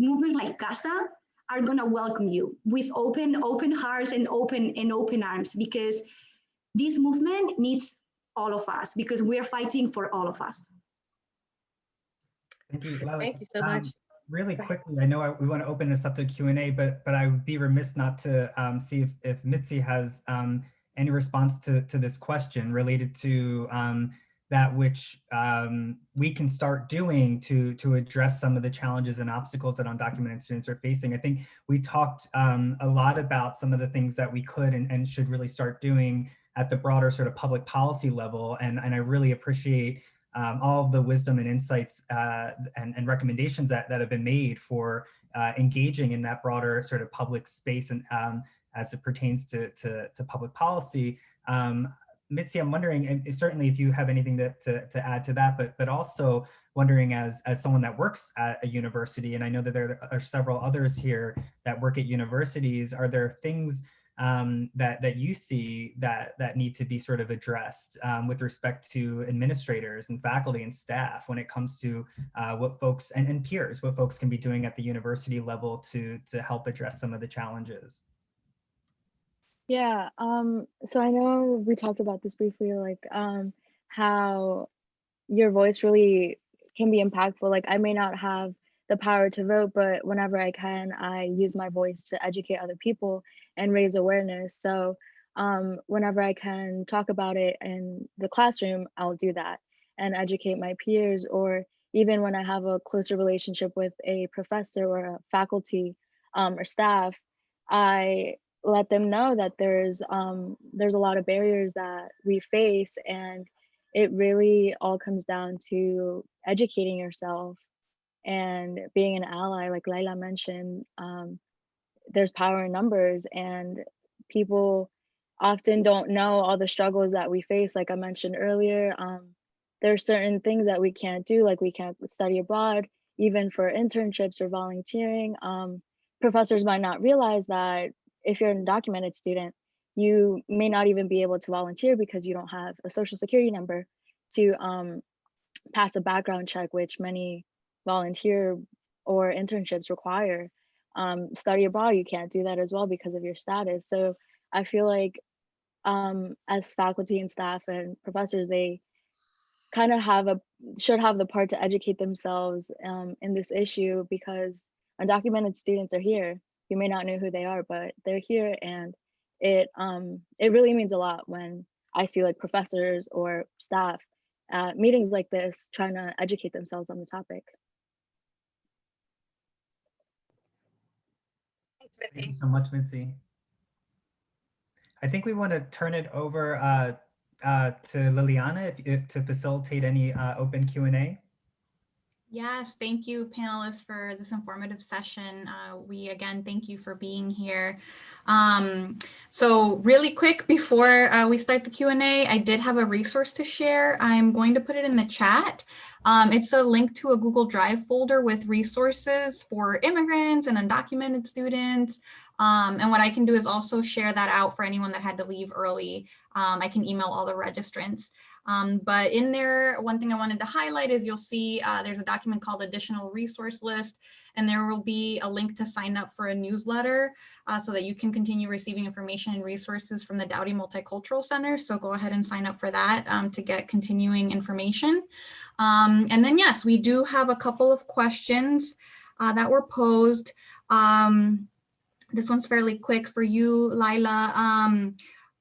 movement like Casa, are gonna welcome you with open hearts and open arms, because this movement needs all of us, because we're fighting for all of us. Thank you, Laila. Thank you so much. Really quickly, I know we want to open this up to Q&A, but I would be remiss not to see if Mitzi has any response to this question related to that which we can start doing to address some of the challenges and obstacles that undocumented students are facing. I think we talked a lot about some of the things that we could and should really start doing at the broader sort of public policy level. And I really appreciate all of the wisdom and insights and recommendations that have been made for engaging in that broader sort of public space and as it pertains to public policy. Mitzi, I'm wondering, and certainly if you have anything to add to that, but also wondering as someone that works at a university, and I know that there are several others here that work at universities, are there things that you see that need to be sort of addressed with respect to administrators and faculty and staff when it comes to what folks and peers, what folks can be doing at the university level to help address some of the challenges? Yeah, so I know we talked about this briefly, like how your voice really can be impactful. Like I may not have the power to vote, but whenever I can, I use my voice to educate other people and raise awareness. So whenever I can talk about it in the classroom, I'll do that and educate my peers, or even when I have a closer relationship with a professor or a faculty or staff, I let them know that there's a lot of barriers that we face, and it really all comes down to educating yourself and being an ally. Like Laila mentioned, there's power in numbers, and people often don't know all the struggles that we face. Like I mentioned earlier, there's certain things that we can't do, like we can't study abroad, even for internships or volunteering. Professors might not realize that if you're an undocumented student, you may not even be able to volunteer because you don't have a social security number to pass a background check, which many volunteer or internships require. Study abroad, you can't do that as well because of your status. So I feel like as faculty and staff and professors, they kind of should have the part to educate themselves in this issue, because undocumented students are here. You may not know who they are, but they're here, and it really means a lot when I see like professors or staff at meetings like this trying to educate themselves on the topic. Thanks, Thank Mitzi. you so much, Mitzi. I think we want to turn it over to Liliana to facilitate any open Q&A. Yes, thank you, panelists, for this informative session. We again thank you for being here. So really quick before we start the Q&A, I did have a resource to share. I'm going to put it in the chat. It's a link to a Google Drive folder with resources for immigrants and undocumented students. And what I can do is also share that out for anyone that had to leave early. I can email all the registrants. But in there, one thing I wanted to highlight is you'll see there's a document called Additional Resource List, and there will be a link to sign up for a newsletter so that you can continue receiving information and resources from the Dowdy Multicultural Center. So go ahead and sign up for that to get continuing information. And then, yes, we do have a couple of questions that were posed. This one's fairly quick for you, Laila.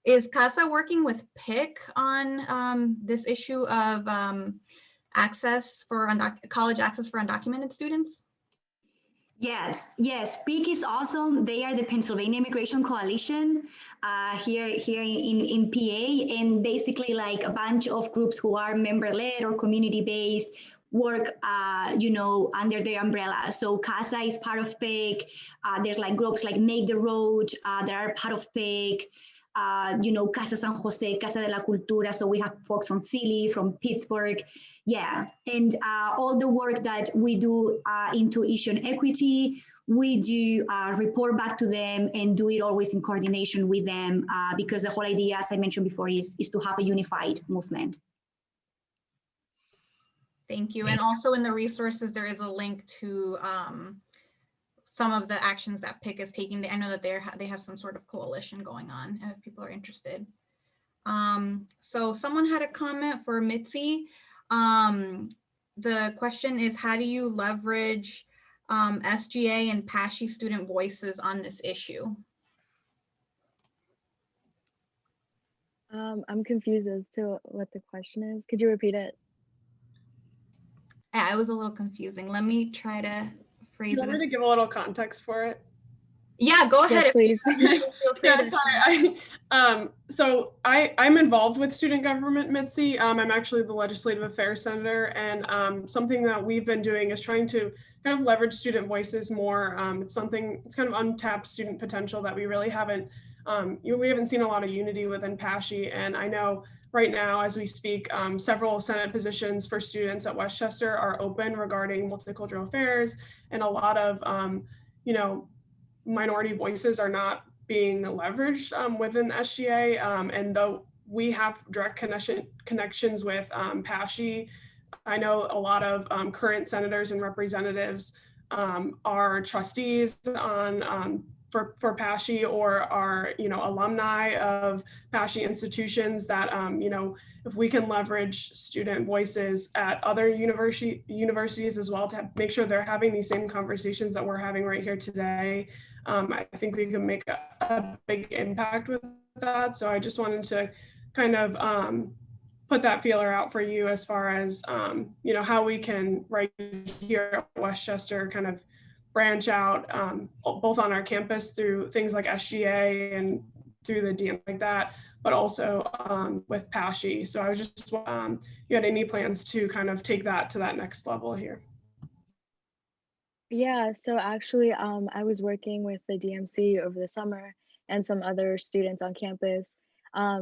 Is Casa working with PIC on this issue of access for college access for undocumented students? Yes, PIC is awesome. They are the Pennsylvania Immigration Coalition here in PA, and basically like a bunch of groups who are member-led or community-based work, under their umbrella. So Casa is part of PIC. There's like groups like Make the Road that are part of PIC. Casa San Jose, Casa de la Cultura. So we have folks from Philly, from Pittsburgh. Yeah. And all the work that we do into issue and equity, we do report back to them and do it always in coordination with them because the whole idea, as I mentioned before, is to have a unified movement. Thank you. And also in the resources, there is a link to some of the actions that PIC is taking. I know that they have some sort of coalition going on if people are interested. So someone had a comment for Mitzi. The question is, how do you leverage SGA and PASHE student voices on this issue? I'm confused as to what the question is. Could you repeat it? Yeah, it was a little confusing. Let me try to Do phrase you it. want me to give a little context for it? Yeah, go ahead. Yes, please. Feel free Yeah, to- sorry. So I'm involved with student government, Mitzi. I'm actually the legislative affairs senator, and something that we've been doing is trying to kind of leverage student voices more. It's kind of untapped student potential that we really haven't, we haven't seen a lot of unity within PASHE. And I know right now, as we speak, several Senate positions for students at Westchester are open regarding multicultural affairs, and a lot of, minority voices are not being leveraged within SGA. And though we have direct connections with PASHE, I know a lot of current senators and representatives are trustees on for PASHE, or are alumni of PASHE institutions that if we can leverage student voices at other universities as well to make sure they're having these same conversations that we're having right here today, I think we can make a big impact with that. So I just wanted to kind of put that feeler out for you as far as, how we can right here at Westchester kind of branch out both on our campus through things like SGA and through the DM like that, but also with PASHE. So I was just, you had any plans to kind of take that to that next level here? Yeah, so actually, I was working with the DMC over the summer and some other students on campus,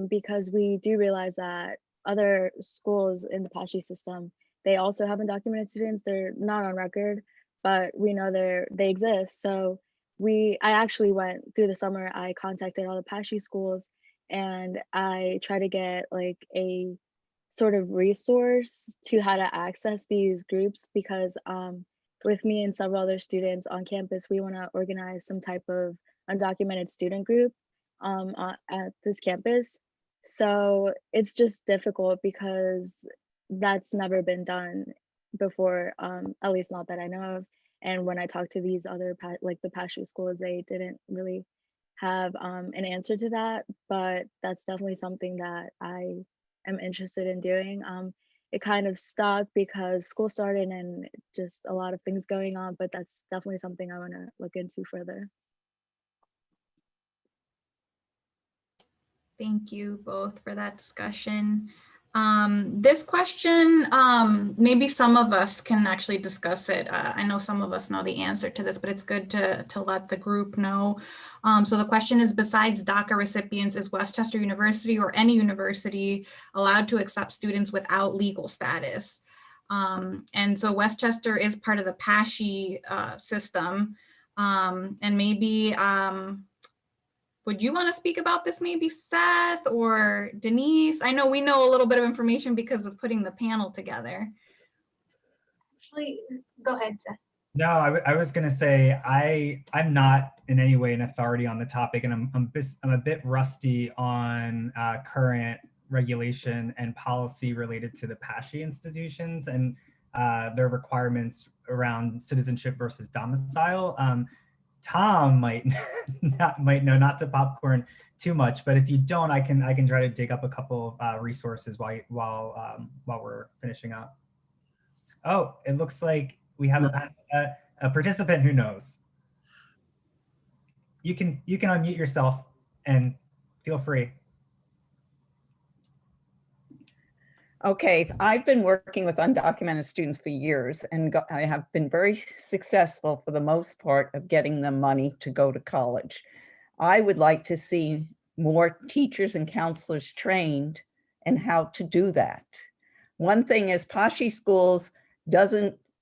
because we do realize that other schools in the PASHE system, they also have undocumented students. They're not on record, but we know they exist. So I actually went through the summer, I contacted all the PASHE schools, and I try to get like a sort of resource to how to access these groups, because with me and several other students on campus, we want to organize some type of undocumented student group at this campus. So it's just difficult because that's never been done before, at least not that I know of. And when I talked to these other, like the PASHE schools, they didn't really have an answer to that, but that's definitely something that I am interested in doing. It kind of stopped because school started and just a lot of things going on, but that's definitely something I want to look into further. Thank you both for that discussion. This question, maybe some of us can actually discuss it. I know some of us know the answer to this, but it's good to let the group know. So the question is, besides DACA recipients, is Westchester University or any university allowed to accept students without legal status? And so Westchester is part of the PASHE system. And maybe, would you want to speak about this, maybe Seth or Denise? I know we know a little bit of information because of putting the panel together. Actually, go ahead, Seth. No, I was going to say I'm not in any way an authority on the topic, and I'm a bit rusty on current regulation and policy related to the PASHE institutions and their requirements around citizenship versus domicile. Tom might know, not to popcorn too much, but if you don't, I can try to dig up a couple of resources while we're finishing up. Oh, it looks like we have a participant who knows. You can unmute yourself and feel free. Okay, I've been working with undocumented students for years, and I have been very successful for the most part of getting them money to go to college. I would like to see more teachers and counselors trained in how to do that. One thing is PASHE schools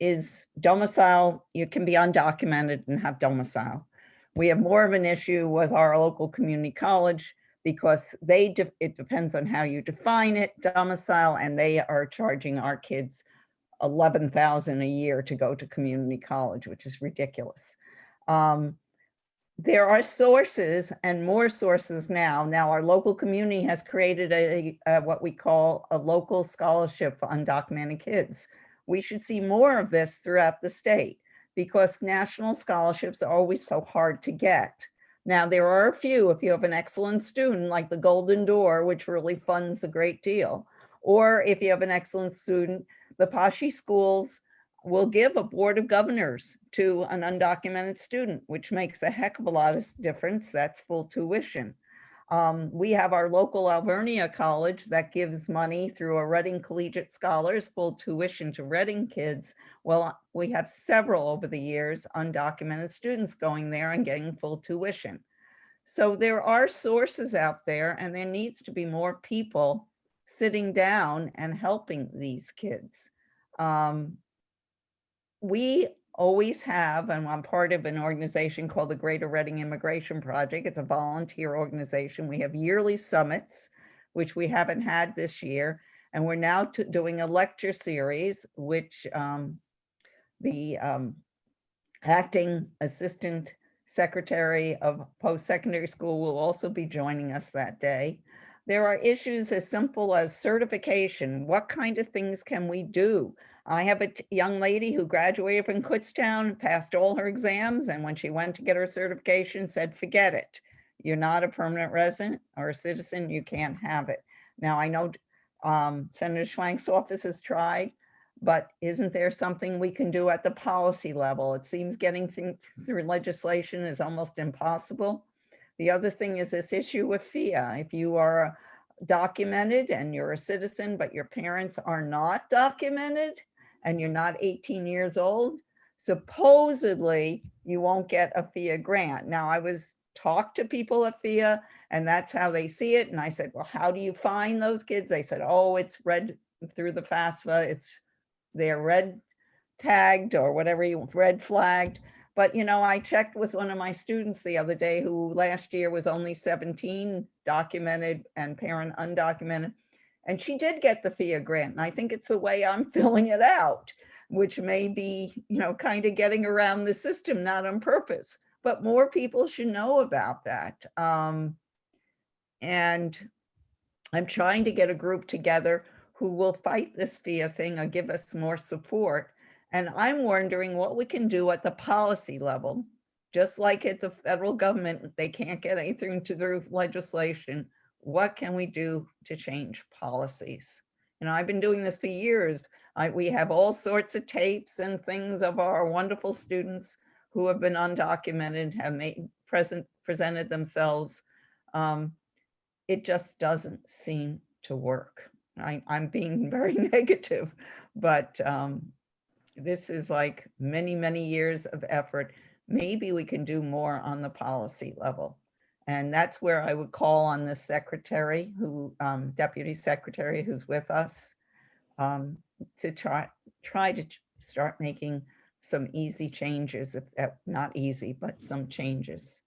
is domicile. You can be undocumented and have domicile. We have more of an issue with our local community college because it depends on how you define it, domicile, and they are charging our kids $11,000 a year to go to community college, which is ridiculous. There are sources and more sources now. Now our local community has created a what we call a local scholarship for undocumented kids. We should see more of this throughout the state because national scholarships are always so hard to get. Now, there are a few, if you have an excellent student like the Golden Door, which really funds a great deal, or if you have an excellent student, the PASHI schools will give a board of governors to an undocumented student, which makes a heck of a lot of difference. That's full tuition. We have our local Alvernia College that gives money through a Reading Collegiate Scholars full tuition to Reading kids. Well, we have several over the years undocumented students going there and getting full tuition. So there are sources out there, and there needs to be more people sitting down and helping these kids. We always have, and I'm part of an organization called the Greater Reading Immigration Project. It's a volunteer organization. We have yearly summits, which we haven't had this year. And we're now doing a lecture series, which the acting assistant secretary of post-secondary school will also be joining us that day. There are issues as simple as certification. What kind of things can we do? I have a young lady who graduated from Kutztown, passed all her exams, and when she went to get her certification, said, forget it. You're not a permanent resident or a citizen, you can't have it. Now, I know Senator Schwank's office has tried, but isn't there something we can do at the policy level? It seems getting things through legislation is almost impossible. The other thing is this issue with FIA. If you are documented and you're a citizen, but your parents are not documented and you're not 18 years old, supposedly you won't get a FIA grant. Now, I was talked to people at FIA and that's how they see it. And I said, well, how do you find those kids? They said, oh, it's read through the FAFSA. They're red tagged or whatever you red flagged. But, you know, I checked with one of my students the other day who last year was only 17, documented and parent undocumented. And she did get the FIA grant. And I think it's the way I'm filling it out, which may be, you know, kind of getting around the system, not on purpose. But more people should know about that. And I'm trying to get a group together who will fight this FIA thing or give us more support. And I'm wondering what we can do at the policy level, just like at the federal government, they can't get anything through legislation. What can we do to change policies? You know, I've been doing this for years. We have all sorts of tapes and things of our wonderful students who have been undocumented, have presented themselves. It just doesn't seem to work. I'm being very negative, but this is like many, many years of effort. Maybe we can do more on the policy level. And that's where I would call on the secretary, deputy secretary who's with us, to try to start making some easy changes, if not easy, but some changes.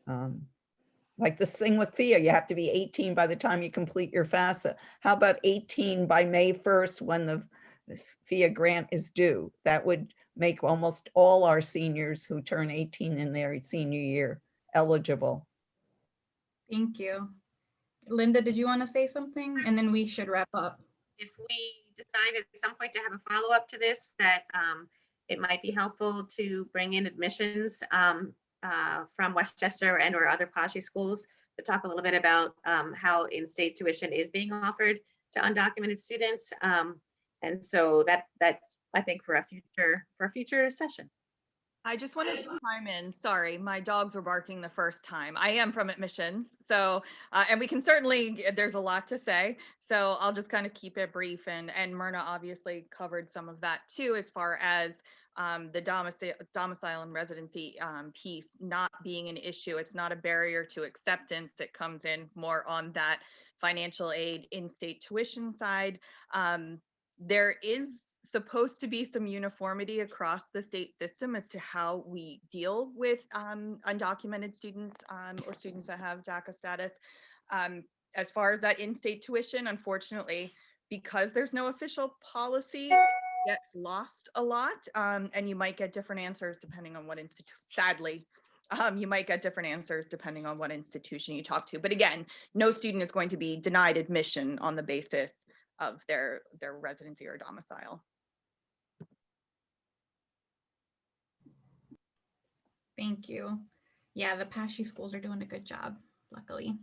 Like this thing with FIA, you have to be 18 by the time you complete your FAFSA. How about 18 by May 1st when the FIA grant is due? That would make almost all our seniors who turn 18 in their senior year eligible. Thank you. Linda, did you want to say something? And then we should wrap up. If we decide at some point to have a follow-up to this, that it might be helpful to bring in admissions from Westchester and or other PASHI schools to talk a little bit about how in-state tuition is being offered to undocumented students. And so that's, I think, for a future session. I just wanted to chime in. Sorry, my dogs were barking the first time. I am from admissions, so and we can certainly, there's a lot to say, so I'll just kind of keep it brief. And Myrna obviously covered some of that too, as far as the domicile and residency piece not being an issue. It's not a barrier to acceptance. It comes in more on that financial aid in-state tuition side. There is supposed to be some uniformity across the state system as to how we deal with undocumented students or students that have DACA status. As far as that in-state tuition, unfortunately, because there's no official policy, it gets lost a lot, and you might get different answers depending on what institution. Sadly, you might get different answers depending on what institution you talk to. But again, no student is going to be denied admission on the basis of their residency or domicile. Thank you. Yeah, the Pashy schools are doing a good job, luckily.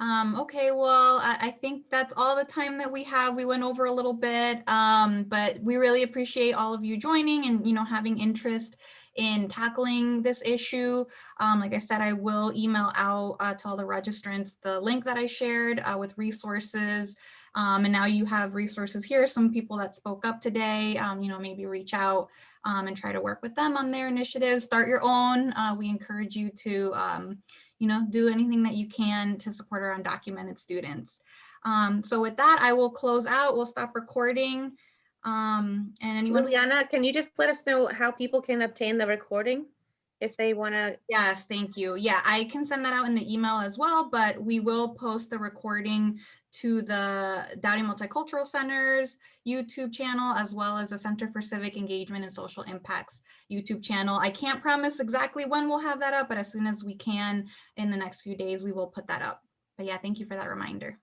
Okay, well, I think that's all the time that we have. We went over a little bit, but we really appreciate all of you joining and, you know, having interest in tackling this issue. Like I said, I will email out to all the registrants the link that I shared with resources. And now you have resources here. Some people that spoke up today, you know, maybe reach out and try to work with them on their initiatives. Start your own. We encourage you to, you know, do anything that you can to support our undocumented students. So with that, I will close out. We'll stop recording. And anyone? Liliana, can you just let us know how people can obtain the recording if they want to? Yes, thank you. Yeah, I can send that out in the email as well, but we will post the recording to the Dowdy Multicultural Center's YouTube channel, as well as the Center for Civic Engagement and Social Impacts YouTube channel. I can't promise exactly when we'll have that up, but as soon as we can in the next few days, we will put that up. But yeah, thank you for that reminder.